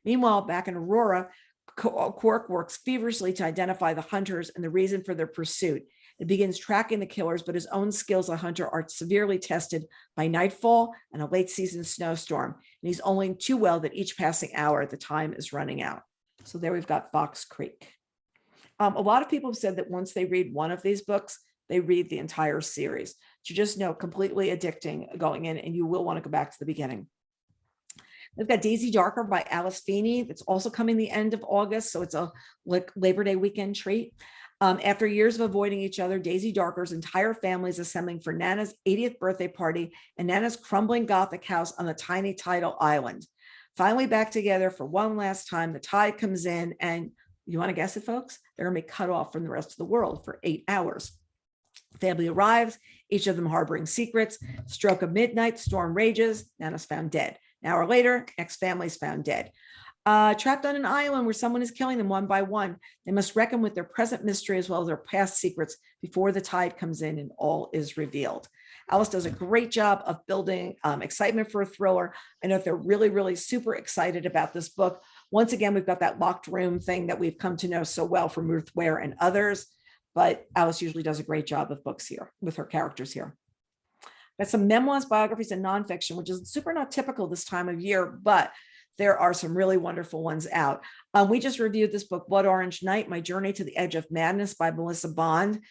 B: Meanwhile, back in Aurora, Cork works feverishly to identify the hunters and the reason for their pursuit. It begins tracking the killers, but his own skills as a hunter are severely tested by nightfall and a late season snowstorm. And he's only too well that each passing hour, the time is running out. So there we've got Fox Creek. A lot of people have said that once they read one of these books, they read the entire series. So just know, completely addicting going in, and you will want to go back to the beginning. We've got Daisy Darker by Alice Feeney. That's also coming the end of August, so it's a Labor Day weekend treat. After years of avoiding each other, Daisy Darker's entire family is assembling for Nana's 80th birthday party in Nana's crumbling Gothic house on the tiny tidal island. Finally back together for one last time, the tide comes in, and you want to guess it, folks? They're going to be cut off from the rest of the world for 8 hours. Family arrives, each of them harboring secrets. Stroke of midnight, storm rages. Nana's found dead. An hour later, next family's found dead. Trapped on an island where someone is killing them one by one. They must reckon with their present mystery as well as their past secrets before the tide comes in and all is revealed. Alice does a great job of building excitement for a thriller. I know they're really, really super excited about this book. Once again, we've got that locked room thing that we've come to know so well from Ruth Ware and others, but Alice usually does a great job of books here with her characters here. Got some memoirs, biographies, and nonfiction, which is super not typical this time of year, but there are some really wonderful ones out. We just reviewed this book, Blood Orange Night, My Journey to the Edge of Madness by Melissa Bond.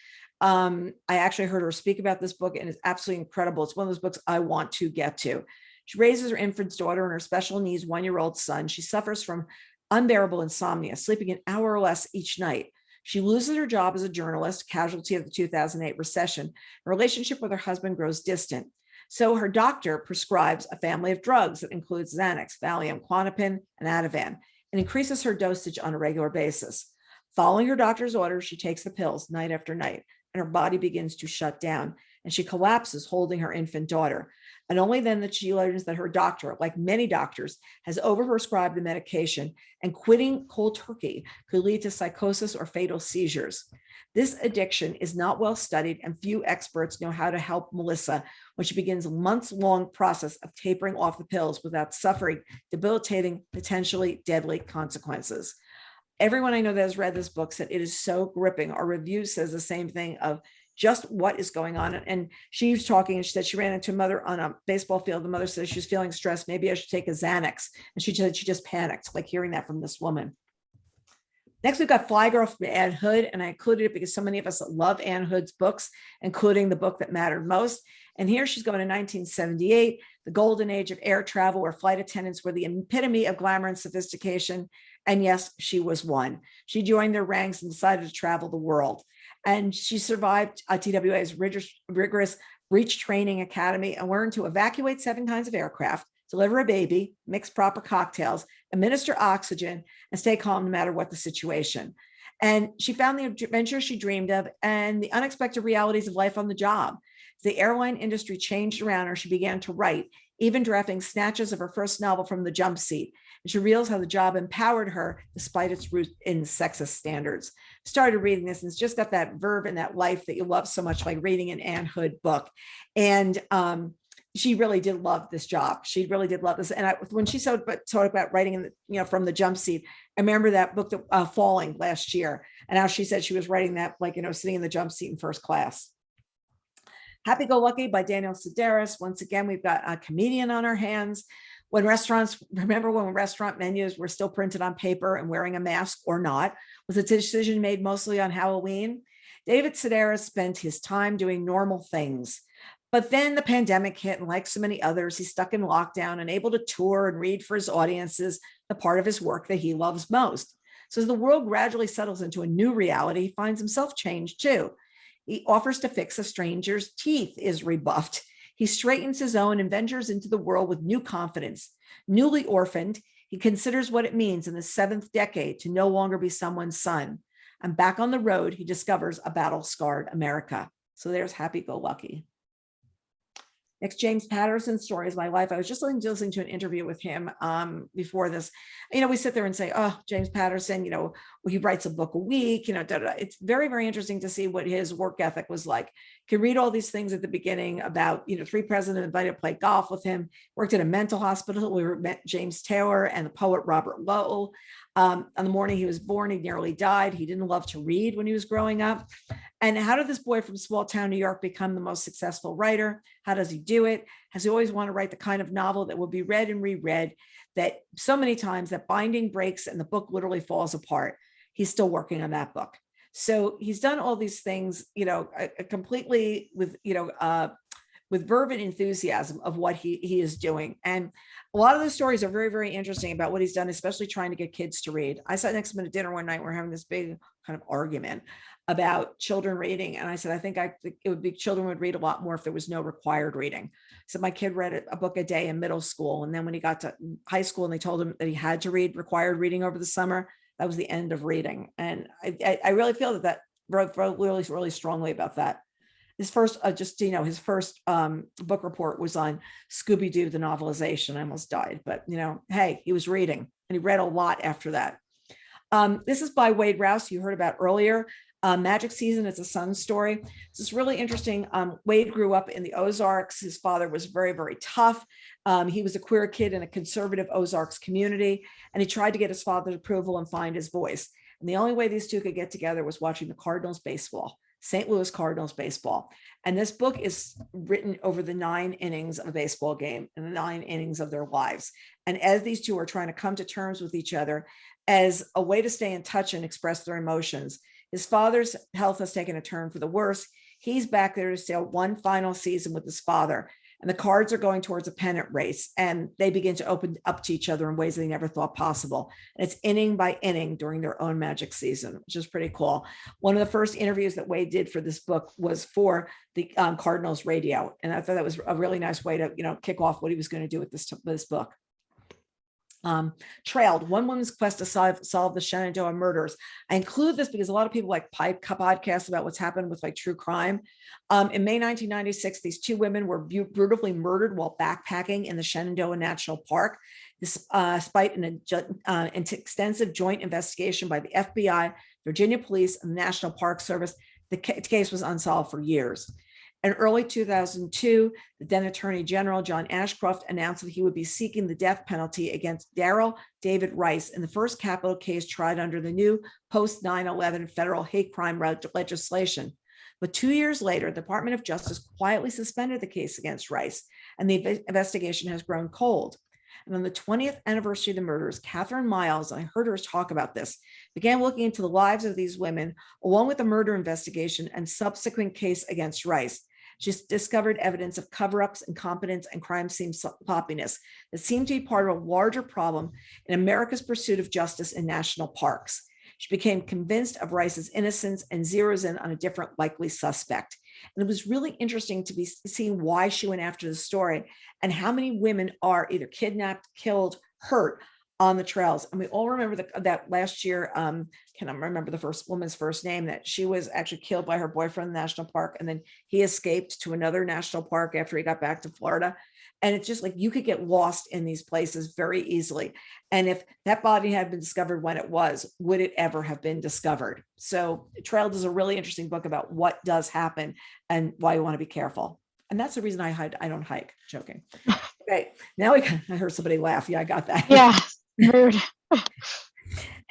B: I actually heard her speak about this book, and it's absolutely incredible. It's one of those books I want to get to. She raises her infant daughter and her special needs 1-year-old son. She suffers from unbearable insomnia, sleeping an hour or less each night. She loses her job as a journalist, casualty of the 2008 recession. Her relationship with her husband grows distant. So her doctor prescribes a family of drugs that includes Xanax, Valium, Klonopin, and Ativan, and increases her dosage on a regular basis. Following her doctor's orders, she takes the pills night after night, and her body begins to shut down, and she collapses holding her infant daughter. And only then that she learns that her doctor, like many doctors, has overprescribed the medication, and quitting cold turkey could lead to psychosis or fatal seizures. This addiction is not well studied, and few experts know how to help Melissa when she begins a months-long process of tapering off the pills without suffering debilitating, potentially deadly consequences. Everyone I know that has read this book said it is so gripping. Our review says the same thing of just what is going on. And she was talking and she said she ran into a mother on a baseball field. The mother says she's feeling stressed. Maybe I should take a Xanax. And she said she just panicked, like hearing that from this woman. Next, we've got Fly Girl from Anne Hood, and I included it because so many of us love Anne Hood's books, including the book that mattered most. And here she's going to 1978, the golden age of air travel, where flight attendants were the epitome of glamour and sophistication. And yes, she was one. She joined their ranks and decided to travel the world. And she survived TWA's rigorous breach training academy and learned to evacuate 7 kinds of aircraft, deliver a baby, mix proper cocktails, administer oxygen, and stay calm no matter what the situation. And she found the adventure she dreamed of and the unexpected realities of life on the job. As the airline industry changed around her, she began to write, even drafting snatches of her first novel from the jump seat. And she realized how the job empowered her despite its roots in sexist standards. Started reading this, and it's just got that verve and that life that you love so much, like reading an Anne Hood book. And she really did love this job. She really did love this. And when she talked about writing, from the jump seat, I remember that book, Falling, last year, and how she said she was writing that, sitting in the jump seat in first class. Happy Go Lucky by Daniel Sedaris. Once again, we've got a comedian on our hands. Remember when restaurant menus were still printed on paper and wearing a mask or not? Was a decision made mostly on Halloween? David Sedaris spent his time doing normal things. But then the pandemic hit, and like so many others, he's stuck in lockdown, unable to tour and read for his audiences, the part of his work that he loves most. So as the world gradually settles into a new reality, he finds himself changed too. He offers to fix a stranger's teeth, is rebuffed. He straightens his own and ventures into the world with new confidence. Newly orphaned, he considers what it means in the 7th decade to no longer be someone's son. And back on the road, he discovers a battle-scarred America. So there's Happy Go Lucky. Next, James Patterson's Story is My Life. I was just listening to an interview with him before this. We sit there and say, oh, James Patterson, he writes a book a week, It's very, very interesting to see what his work ethic was like. You can read all these things at the beginning about, 3 presidents invited to play golf with him, worked at a mental hospital. We met James Taylor and the poet Robert Lowell. On the morning he was born, he nearly died. He didn't love to read when he was growing up. And how did this boy from small town New York become the most successful writer? How does he do it? Has he always wanted to write the kind of novel that will be read and reread, that so many times that binding breaks and the book literally falls apart? He's still working on that book. So he's done all these things, completely with verve and enthusiasm of what he is doing. And a lot of the stories are very, very interesting about what he's done, especially trying to get kids to read. I sat next to him at dinner one night. We're having this big kind of argument about children reading. And I said, I think children would read a lot more if there was no required reading. So my kid read a book a day in middle school. And then when he got to high school and they told him that he had to read required reading over the summer, that was the end of reading. And I really feel that wrote really, really strongly about that. His first, his first book report was on Scooby-Doo, the novelization. I almost died, but hey, he was reading and he read a lot after that. This is by Wade Rouse, you heard about earlier. Magic Season, it's a son story. This is really interesting. Wade grew up in the Ozarks. His father was very, very tough. He was a queer kid in a conservative Ozarks community, and he tried to get his father's approval and find his voice. And the only way these two could get together was watching the Cardinals baseball. St. Louis Cardinals baseball. And this book is written over the 9 innings of a baseball game and the 9 innings of their lives. And as these two are trying to come to terms with each other as a way to stay in touch and express their emotions, his father's health has taken a turn for the worse. He's back there to sail one final season with his father. And the Cards are going towards a pennant race, and they begin to open up to each other in ways they never thought possible. And it's inning by inning during their own Magic Season, which is pretty cool. One of the first interviews that Wade did for this book was for the Cardinals radio. And I thought that was a really nice way to, kick off what he was going to do with this book. Trailed, One Woman's Quest to solve the Shenandoah murders. I include this because a lot of people like podcasts about what's happened with true crime. In May 1996, these 2 women were brutally murdered while backpacking in the Shenandoah National Park. Despite an extensive joint investigation by the FBI, Virginia Police, and the National Park Service, the case was unsolved for years. In early 2002, the then Attorney General, John Ashcroft, announced that he would be seeking the death penalty against Darrell David Rice in the first capital case tried under the new post-9/11 federal hate crime legislation. But 2 years later, the Department of Justice quietly suspended the case against Rice, and the investigation has grown cold. And on the 20th anniversary of the murders, Catherine Miles, and I heard her talk about this, began looking into the lives of these women, along with the murder investigation and subsequent case against Rice. She discovered evidence of cover-ups, incompetence, and crime scene sloppiness that seemed to be part of a larger problem in America's pursuit of justice in national parks. She became convinced of Rice's innocence and zeroes in on a different likely suspect. And it was really interesting to be seeing why she went after the story and how many women are either kidnapped, killed, hurt on the trails. And we all remember that last year, can I remember the first woman's first name, that she was actually killed by her boyfriend in the national park. And then he escaped to another national park after he got back to Florida. And it's just like you could get lost in these places very easily. And if that body had been discovered when it was, would it ever have been discovered? So Trailed is a really interesting book about what does happen and why you want to be careful. And that's the reason I don't hike. Joking. Okay, now I heard somebody laugh. Yeah, I got that.
A: Yeah, rude.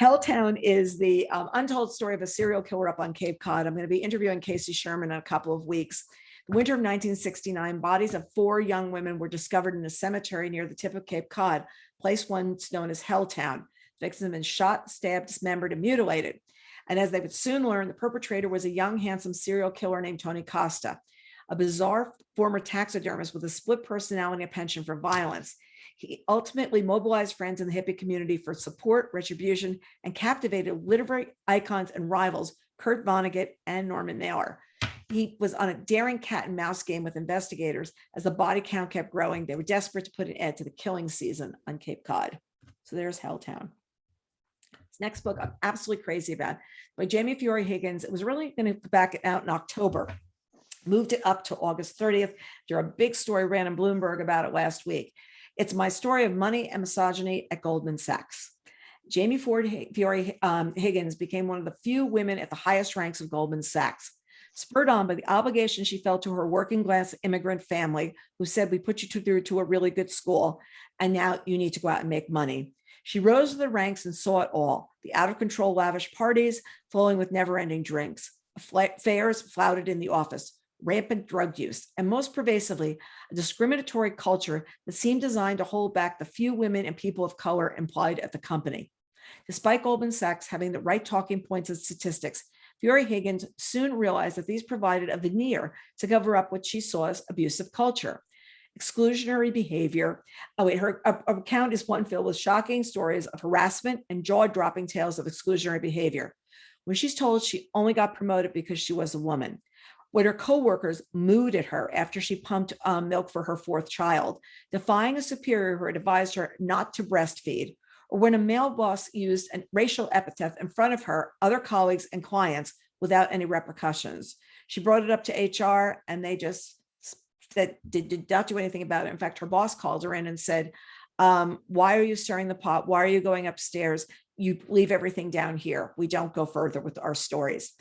B: Helltown is the untold story of a serial killer up on Cape Cod. I'm going to be interviewing Casey Sherman in a couple of weeks. The winter of 1969, bodies of 4 young women were discovered in a cemetery near the tip of Cape Cod, place once known as Helltown. Victims had been shot, stabbed, dismembered, and mutilated. And as they would soon learn, the perpetrator was a young, handsome serial killer named Tony Costa, a bizarre former taxidermist with a split personality and penchant for violence. He ultimately mobilized friends in the hippie community for support, retribution, and captivated literary icons and rivals, Kurt Vonnegut and Norman Mailer. He was on a daring cat and mouse game with investigators. As the body count kept growing, they were desperate to put an end to the killing season on Cape Cod. So there's Helltown. This next book I'm absolutely crazy about, by Jamie Fiore Higgins. It was really going to be back out in October. Moved it up to August 30th. There a big story ran in Bloomberg about it last week. It's my story of money and misogyny at Goldman Sachs. Jamie Fiore Higgins became one of the few women at the highest ranks of Goldman Sachs, spurred on by the obligation she felt to her working class immigrant family, who said, "We put you through to a really good school, and now you need to go out and make money." She rose to the ranks and saw it all: the out of control lavish parties flowing with never ending drinks, affairs flouted in the office, rampant drug use, and most pervasively, a discriminatory culture that seemed designed to hold back the few women and people of color employed at the company. Despite Goldman Sachs having the right talking points and statistics, Fiore Higgins soon realized that these provided a veneer to cover up what she saw as abusive culture, exclusionary behavior. Her account is one filled with shocking stories of harassment and jaw-dropping tales of exclusionary behavior. When she's told she only got promoted because she was a woman, when her coworkers mooed at her after she pumped milk for her 4th child, defying a superior who had advised her not to breastfeed, or when a male boss used a racial epithet in front of her, other colleagues, and clients without any repercussions. She brought it up to HR, and they just did not do anything about it. In fact, her boss called her in and said, "Why are you stirring the pot? Why are you going upstairs? You leave everything down here. We don't go further with our stories."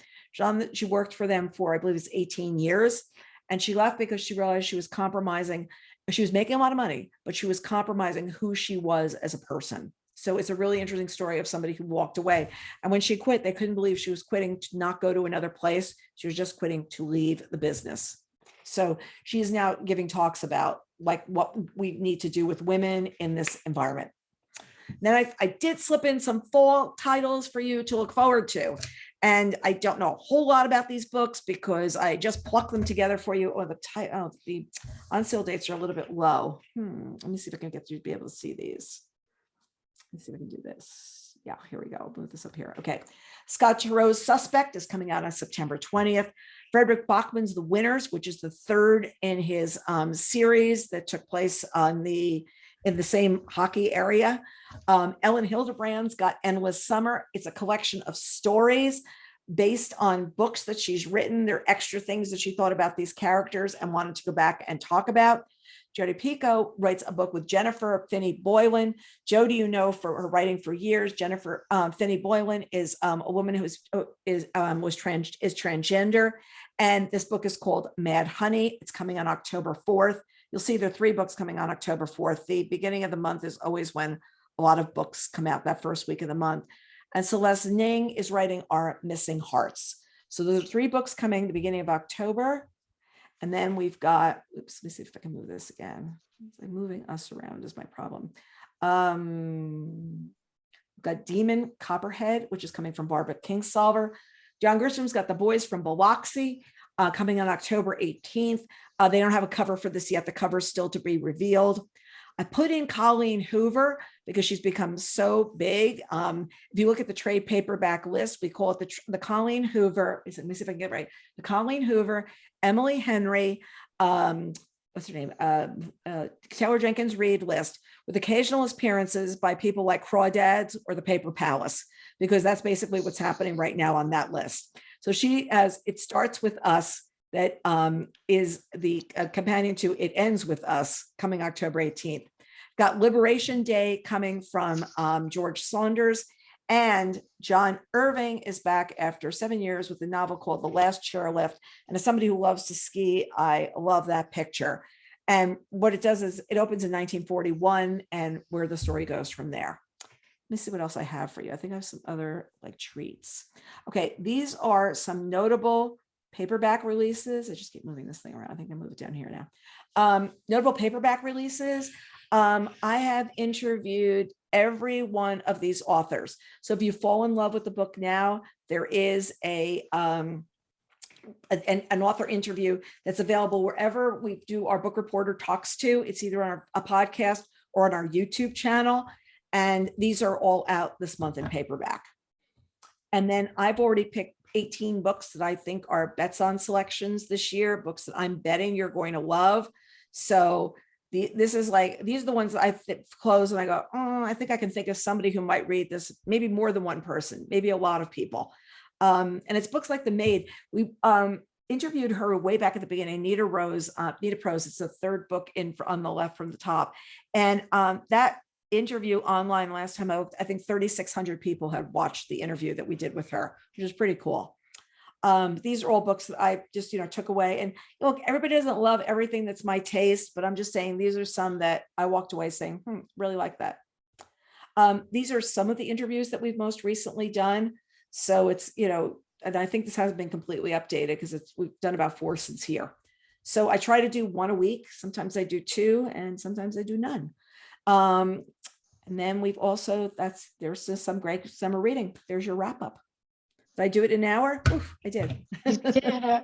B: She worked for them for, I believe it's 18 years. And she left because she realized she was compromising. She was making a lot of money, but she was compromising who she was as a person. So it's a really interesting story of somebody who walked away. And when she quit, they couldn't believe she was quitting to not go to another place. She was just quitting to leave the business. So she is now giving talks about like what we need to do with women in this environment. Then I did slip in some fall titles for you to look forward to. And I don't know a whole lot about these books because I just plucked them together for you. Or the on sale dates are a little bit low. Let me see if I can get you to be able to see these. Let's see if I can do this. Yeah, here we go. I'll move this up here. Okay. Scott Turow's Suspect is coming out on September 20th. Frederick Bachman's The Winners, which is the 3rd in his series that took place in the same hockey area. Ellen Hildebrand's got Endless Summer. It's a collection of stories based on books that she's written. There are extra things that she thought about these characters and wanted to go back and talk about. Jodi Picoult writes a book with Jennifer Finney Boylan. Jodi, you know, for her writing for years. Jennifer Finney Boylan is a woman who is transgender. And this book is called Mad Honey. It's coming on October 4th. You'll see there are 3 books coming on October 4th. The beginning of the month is always when a lot of books come out, that first week of the month. And Celeste Ning is writing Our Missing Hearts. So those are 3 books coming the beginning of October. And then we've got, oops, let me see if I can move this again. Moving us around is my problem. We've got Demon Copperhead, which is coming from Barbara Kingsolver. John Grisham's got The Boys from Biloxi, coming on October 18th. They don't have a cover for this yet. The cover is still to be revealed. I put in Colleen Hoover because she's become so big. If you look at the trade paperback list, we call it the Colleen Hoover. Let me see if I can get it right. The Colleen Hoover, Emily Henry, what's her name? Taylor Jenkins Reid list with occasional appearances by people like Crawdads or the Paper Palace, because that's basically what's happening right now on that list. So she has It Starts With Us, that is the companion to It Ends With Us, coming October 18th. Got Liberation Day coming from George Saunders, and John Irving is back after 7 years with a novel called The Last Chairlift. And as somebody who loves to ski, I love that picture. And what it does is it opens in 1941 and where the story goes from there. Let me see what else I have for you. I think I have some other like treats. Okay, these are some notable paperback releases. I just keep moving this thing around. I think I move it down here now. Notable paperback releases. I have interviewed every one of these authors. So if you fall in love with the book now, there is an author interview that's available wherever we do our book reporter talks to. It's either on a podcast or on our YouTube channel. And these are all out this month in paperback. And then I've already picked 18 books that I think are bets on selections this year, books that I'm betting you're going to love. So these are the ones that I close and I go, oh, I think I can think of somebody who might read this, maybe more than one person, maybe a lot of people. And it's books like The Maid. We interviewed her way back at the beginning, Nita Prose. It's the third book on the left from the top. And that interview online last time, I think 3,600 people had watched the interview that we did with her, which is pretty cool. These are all books that I just, took away. And look, everybody doesn't love everything that's my taste, but I'm just saying these are some that I walked away saying, really like that. These are some of the interviews that we've most recently done. So it's, and I think this hasn't been completely updated because we've done about 4 since here. So I try to do 1 a week. Sometimes I do 2 and sometimes I do none. And then we've also, there's some great summer reading. There's your wrap up. Did I do it in an hour? Oof, I did.
C: Yeah.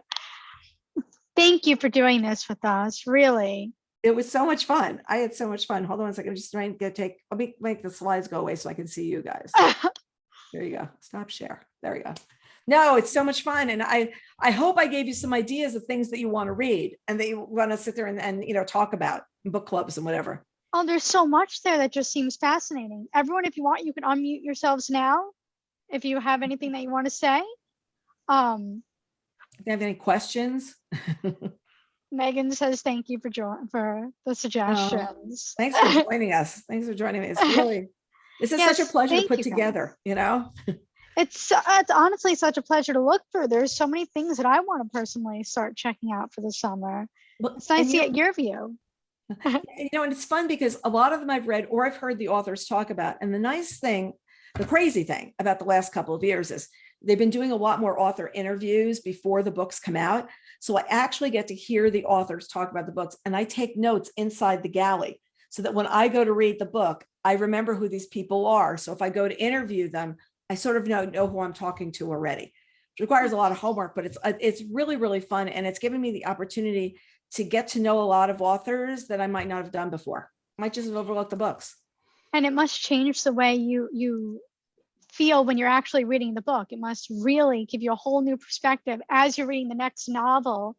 C: Thank you for doing this with us. Really.
B: It was so much fun. I had so much fun. Hold on a second. I'm just trying to make the slides go away so I can see you guys. There you go. Stop share. There we go. No, it's so much fun. And I hope I gave you some ideas of things that you want to read and that you want to sit there and talk about in book clubs and whatever.
C: Oh, there's so much there that just seems fascinating. Everyone, if you want, you can unmute yourselves now if you have anything that you want to say.
B: If you have any questions.
C: Megan says thank you for the suggestions.
B: Thanks for joining us. Thanks for joining me. This is such a pleasure to put together,
C: It's honestly such a pleasure to look through. There's so many things that I want to personally start checking out for the summer. Well, it's nice to get your view.
B: And it's fun because a lot of them I've read or I've heard the authors talk about. And the crazy thing about the last couple of years is they've been doing a lot more author interviews before the books come out. So I actually get to hear the authors talk about the books and I take notes inside the galley so that when I go to read the book, I remember who these people are. So if I go to interview them, I sort of know who I'm talking to already. It requires a lot of homework, but it's really, really fun. And it's given me the opportunity to get to know a lot of authors that I might not have done before. I might just have overlooked the books. And
C: it must change the way you feel when you're actually reading the book. It must really give you a whole new perspective as you're reading the next novel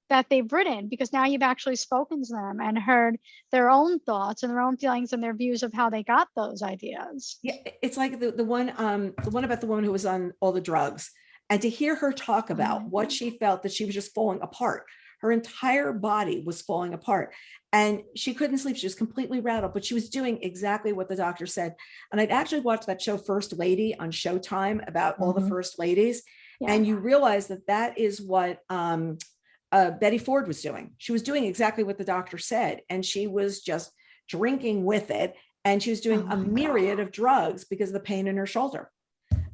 C: that they've written, because now you've actually spoken to them and heard their own thoughts and their own feelings and their views of how they got those ideas.
B: Yeah, it's like the one about the woman who was on all the drugs, and to hear her talk about what she felt, that she was just falling apart. Her entire body was falling apart and she couldn't sleep. She was completely rattled, but she was doing exactly what the doctor said. And I'd actually watched that show First Lady on Showtime about all the first ladies. Yeah. And you realize that is what Betty Ford was doing. She was doing exactly what the doctor said. And she was just drinking with it. And she was doing a myriad of drugs because of the pain in her shoulder.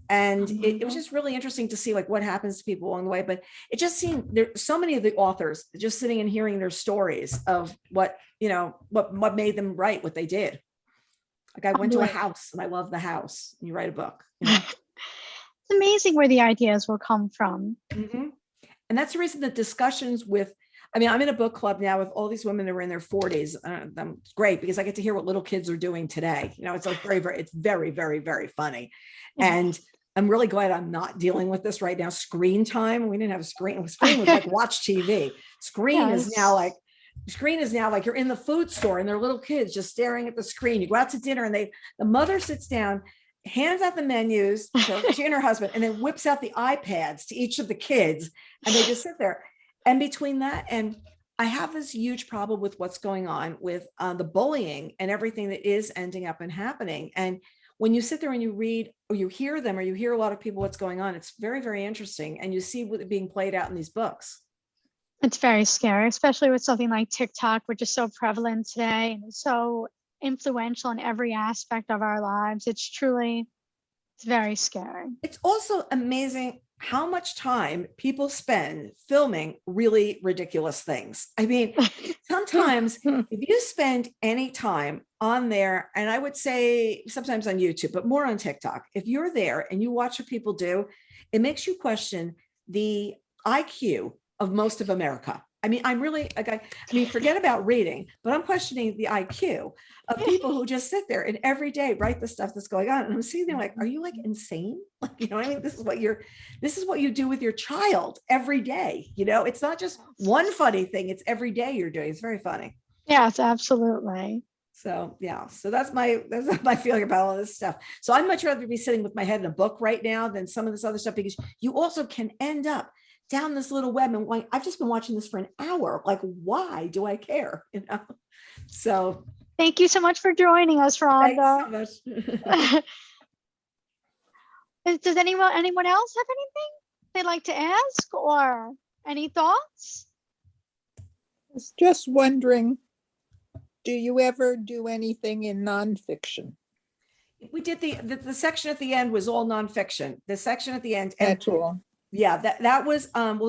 B: And it was just really interesting to see what happens to people along the way. But it just seemed there so many of the authors just sitting and hearing their stories of what made them write what they did. Like I went to a house and I love the house. And you write a book.
C: It's amazing where the ideas will come from.
B: Mm-hmm. And that's the reason that discussions with, I mean, I'm in a book club now with all these women that are in their 40s. It's great because I get to hear what little kids are doing today. You know, it's like it's very, very, very funny. And I'm really glad I'm not dealing with this right now. Screen time. We didn't have a screen. Screen was like watch TV. Screen is now like you're in the food store and they're little kids just staring at the screen. You go out to dinner and the mother sits down, hands out the menus to she and her husband, and then whips out the iPads to each of the kids, and they just sit there. And between that, and I have this huge problem with what's going on with the bullying and everything that is ending up and happening. And when you sit there and you read or you hear them or you hear a lot of people what's going on, it's very, very interesting. And you see what being played out in these books.
C: It's very scary, especially with something like TikTok, which is so prevalent today and it's so influential in every aspect of our lives. It's very scary.
B: It's also amazing how much time people spend filming really ridiculous things. I mean, sometimes if you spend any time on there, and I would say sometimes on YouTube, but more on TikTok, if you're there and you watch what people do, it makes you question the IQ of most of America. I mean, I'm really like, I mean, forget about reading, but I'm questioning the IQ of people who just sit there and every day write the stuff that's going on. And I'm sitting there like, are you like insane? Like, you know what I mean? This is what you do with your child every day. You know, it's not just one funny thing. It's every day you're doing. It's very funny.
C: Yes, absolutely.
B: So, yeah. So that's my feeling about all this stuff. So I'd much rather be sitting with my head in a book right now than some of this other stuff, because you also can end up down this little web and like, I've just been watching this for an hour. Like, why do I care? You know? So
C: thank you so much for joining us, Rhonda.
B: Thanks so much.
C: Does anyone else have anything they'd like to ask or any thoughts?
D: I was just wondering, do you ever do anything in nonfiction?
B: We did the section at the end was all nonfiction. The section at the end.
D: That's all.
B: Yeah, that was well,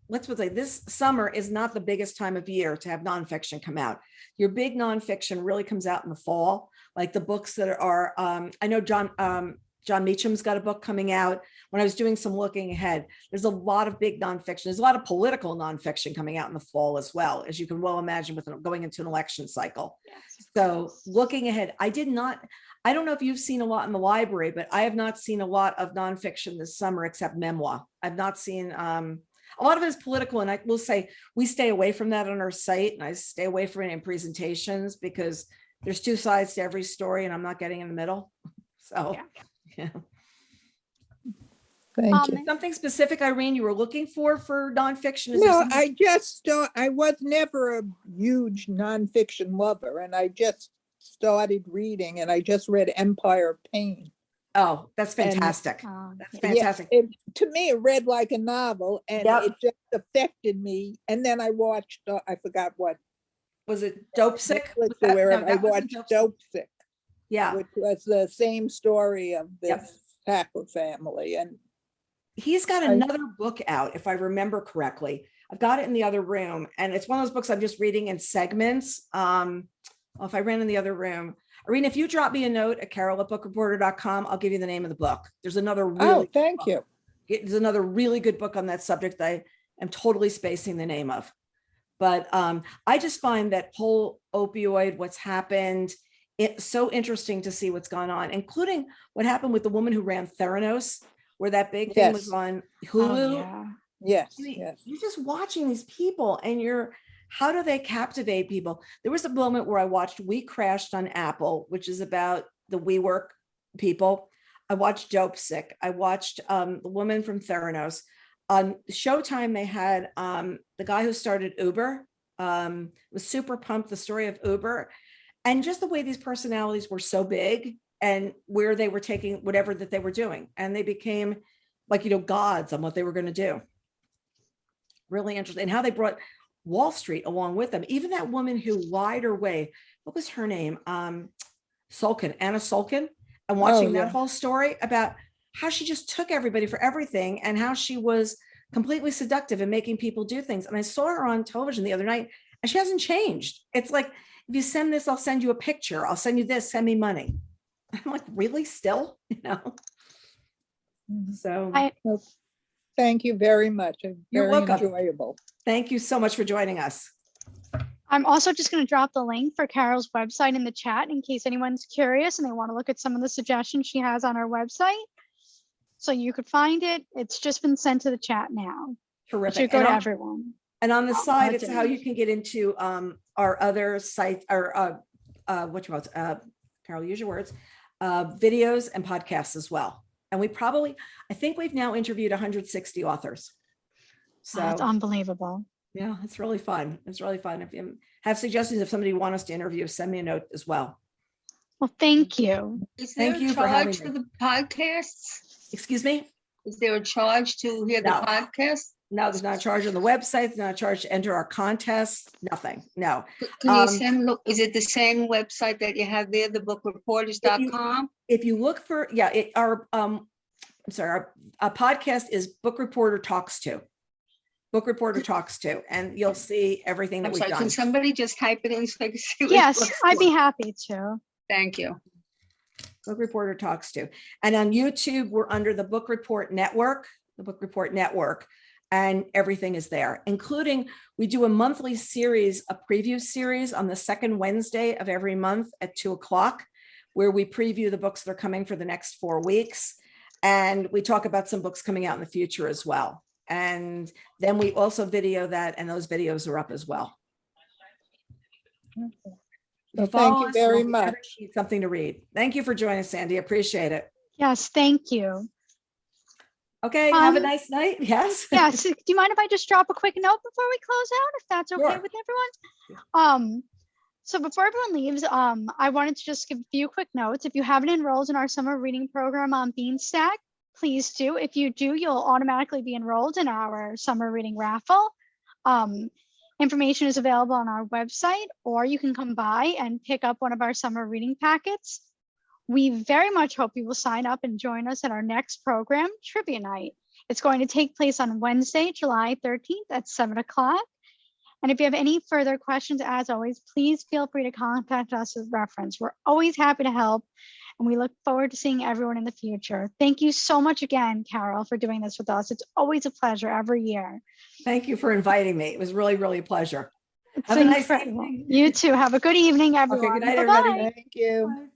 B: let's say this summer is not the biggest time of year to have nonfiction come out. Your big nonfiction really comes out in the fall, like the books that are I know John Meacham's got a book coming out. When I was doing some looking ahead, there's a lot of big nonfiction. There's a lot of political nonfiction coming out in the fall as well, as you can well imagine with going into an election cycle. Yes. So looking ahead, I don't know if you've seen a lot in the library, but I have not seen a lot of nonfiction this summer except memoir. I've not seen a lot of it is political, and I will say we stay away from that on our site, and I stay away from it in presentations because there's two sides to every story, and I'm not getting in the middle. So, yeah.
D: Thank you.
B: Something specific, Irene, you were looking for nonfiction?
D: No, I just I was never a huge nonfiction lover, and I just started reading, and I just read Empire of Pain.
B: Oh, that's fantastic. That's fantastic.
D: Yeah, to me, it read like a novel, and it just affected me. And then I watched, I forgot what.
B: Was it Dope Sick?
D: I watched Dope Sick.
B: Yeah.
D: Which was the same story of this Packer family. And
B: he's got another book out, if I remember correctly. I've got it in the other room, and it's one of those books I'm just reading in segments. If I ran in the other room, Irene, if you drop me a note at carol@bookreporter.com, I'll give you the name of the book. There's another really
D: thank you.
B: There's another really good book on that subject that I am totally spacing the name of. But I just find that whole opioid, what's happened, it's so interesting to see what's gone on, including what happened with the woman who ran Theranos, where that big thing was on Hulu.
C: Oh, yeah.
D: Yes,
B: You're just watching these people, and how do they captivate people? There was a moment where I watched We Crashed on Apple, which is about the WeWork people. I watched Dope Sick. I watched the woman from Theranos. On Showtime, they had the guy who started Uber, was super pumped, the story of Uber. And just the way these personalities were so big and where they were taking whatever that they were doing. And they became like, gods on what they were going to do. Really interesting. And how they brought Wall Street along with them. Even that woman who lied her way, what was her name? Anna Sulkin. And watching that whole story about how she just took everybody for everything and how she was completely seductive and making people do things. And I saw her on television the other night, and she hasn't changed. It's like, if you send this, I'll send you a picture. I'll send you this, send me money. I'm like, really still, So
D: thank you very much.
B: You're
D: Very
B: welcome.
D: enjoyable.
B: Thank you so much for joining us.
C: I'm also just going to drop the link for Carol's website in the chat in case anyone's curious and they want to look at some of the suggestions she has on her website. So you could find it. It's just been sent to the chat now. It
B: Terrific.
C: should go
B: And
C: to
B: on,
C: everyone.
B: and on the
C: Oh,
B: side,
C: I
B: it's how you can get into our other site, or Carol, use your words, videos and podcasts as well. And I think we've now interviewed 160 authors. So
C: That's unbelievable.
B: yeah, it's really fun. It's really fun. If you have suggestions, if somebody wants us to interview, send me a note as well.
C: Well, thank you.
E: Is there
B: Thank
E: a
B: you for having
E: charge for
B: me.
E: the podcasts?
B: Excuse me?
E: Is there a charge to hear the
B: No.
E: podcast?
B: No, there's not a charge on the website. There's not a charge to enter our contest. Nothing. No.
E: Can you send, look, is it the same website that you have there, the bookreporters.com?
B: If you look for, our podcast is Book Reporter Talks To. Book Reporter Talks To, and you'll see everything that
E: I'm
B: we've
E: sorry,
B: done.
E: can somebody just type it in so I can see? what it
C: Yes,
E: looks
C: I'd be
E: like?
C: happy to.
E: Thank you.
B: Book Reporter Talks To. And on YouTube, we're under the Book Report Network, and everything is there, including we do a monthly series, a preview series on the second Wednesday of every month at 2:00, where we preview the books that are coming for the next 4 weeks. And we talk about some books coming out in the future as well. And then we also video that, and those videos are up as well.
D: So thank you very much.
B: Something to read. Thank you for joining us, Sandy. Appreciate it.
C: Yes, thank you.
B: Okay, have a
C: Um,
B: nice night. Yes.
C: Yes, do you mind if I just drop a quick note before we close out, if that's okay
B: Sure.
C: with everyone? So before everyone leaves, I wanted to just give a few quick notes. If you haven't enrolled in our summer reading program on Beanstack, please do. If you do, you'll automatically be enrolled in our summer reading raffle. Information is available on our website, or you can come by and pick up one of our summer reading packets. We very much hope you will sign up and join us at our next program, Trivia Night. It's going to take place on Wednesday, July 13th at 7:00. And if you have any further questions, as always, please feel free to contact us with reference. We're always happy to help, and we look forward to seeing everyone in the future. Thank you so much again, Carol, for doing this with us. It's always a pleasure every year.
B: Thank you for inviting me. It was really, really a pleasure.
C: It's
B: Have a nice
C: incredible.
B: evening.
C: You too. Have a good evening, everyone.
B: good night,
C: Bye-bye.
B: everybody.
D: Thank you.
B: Bye.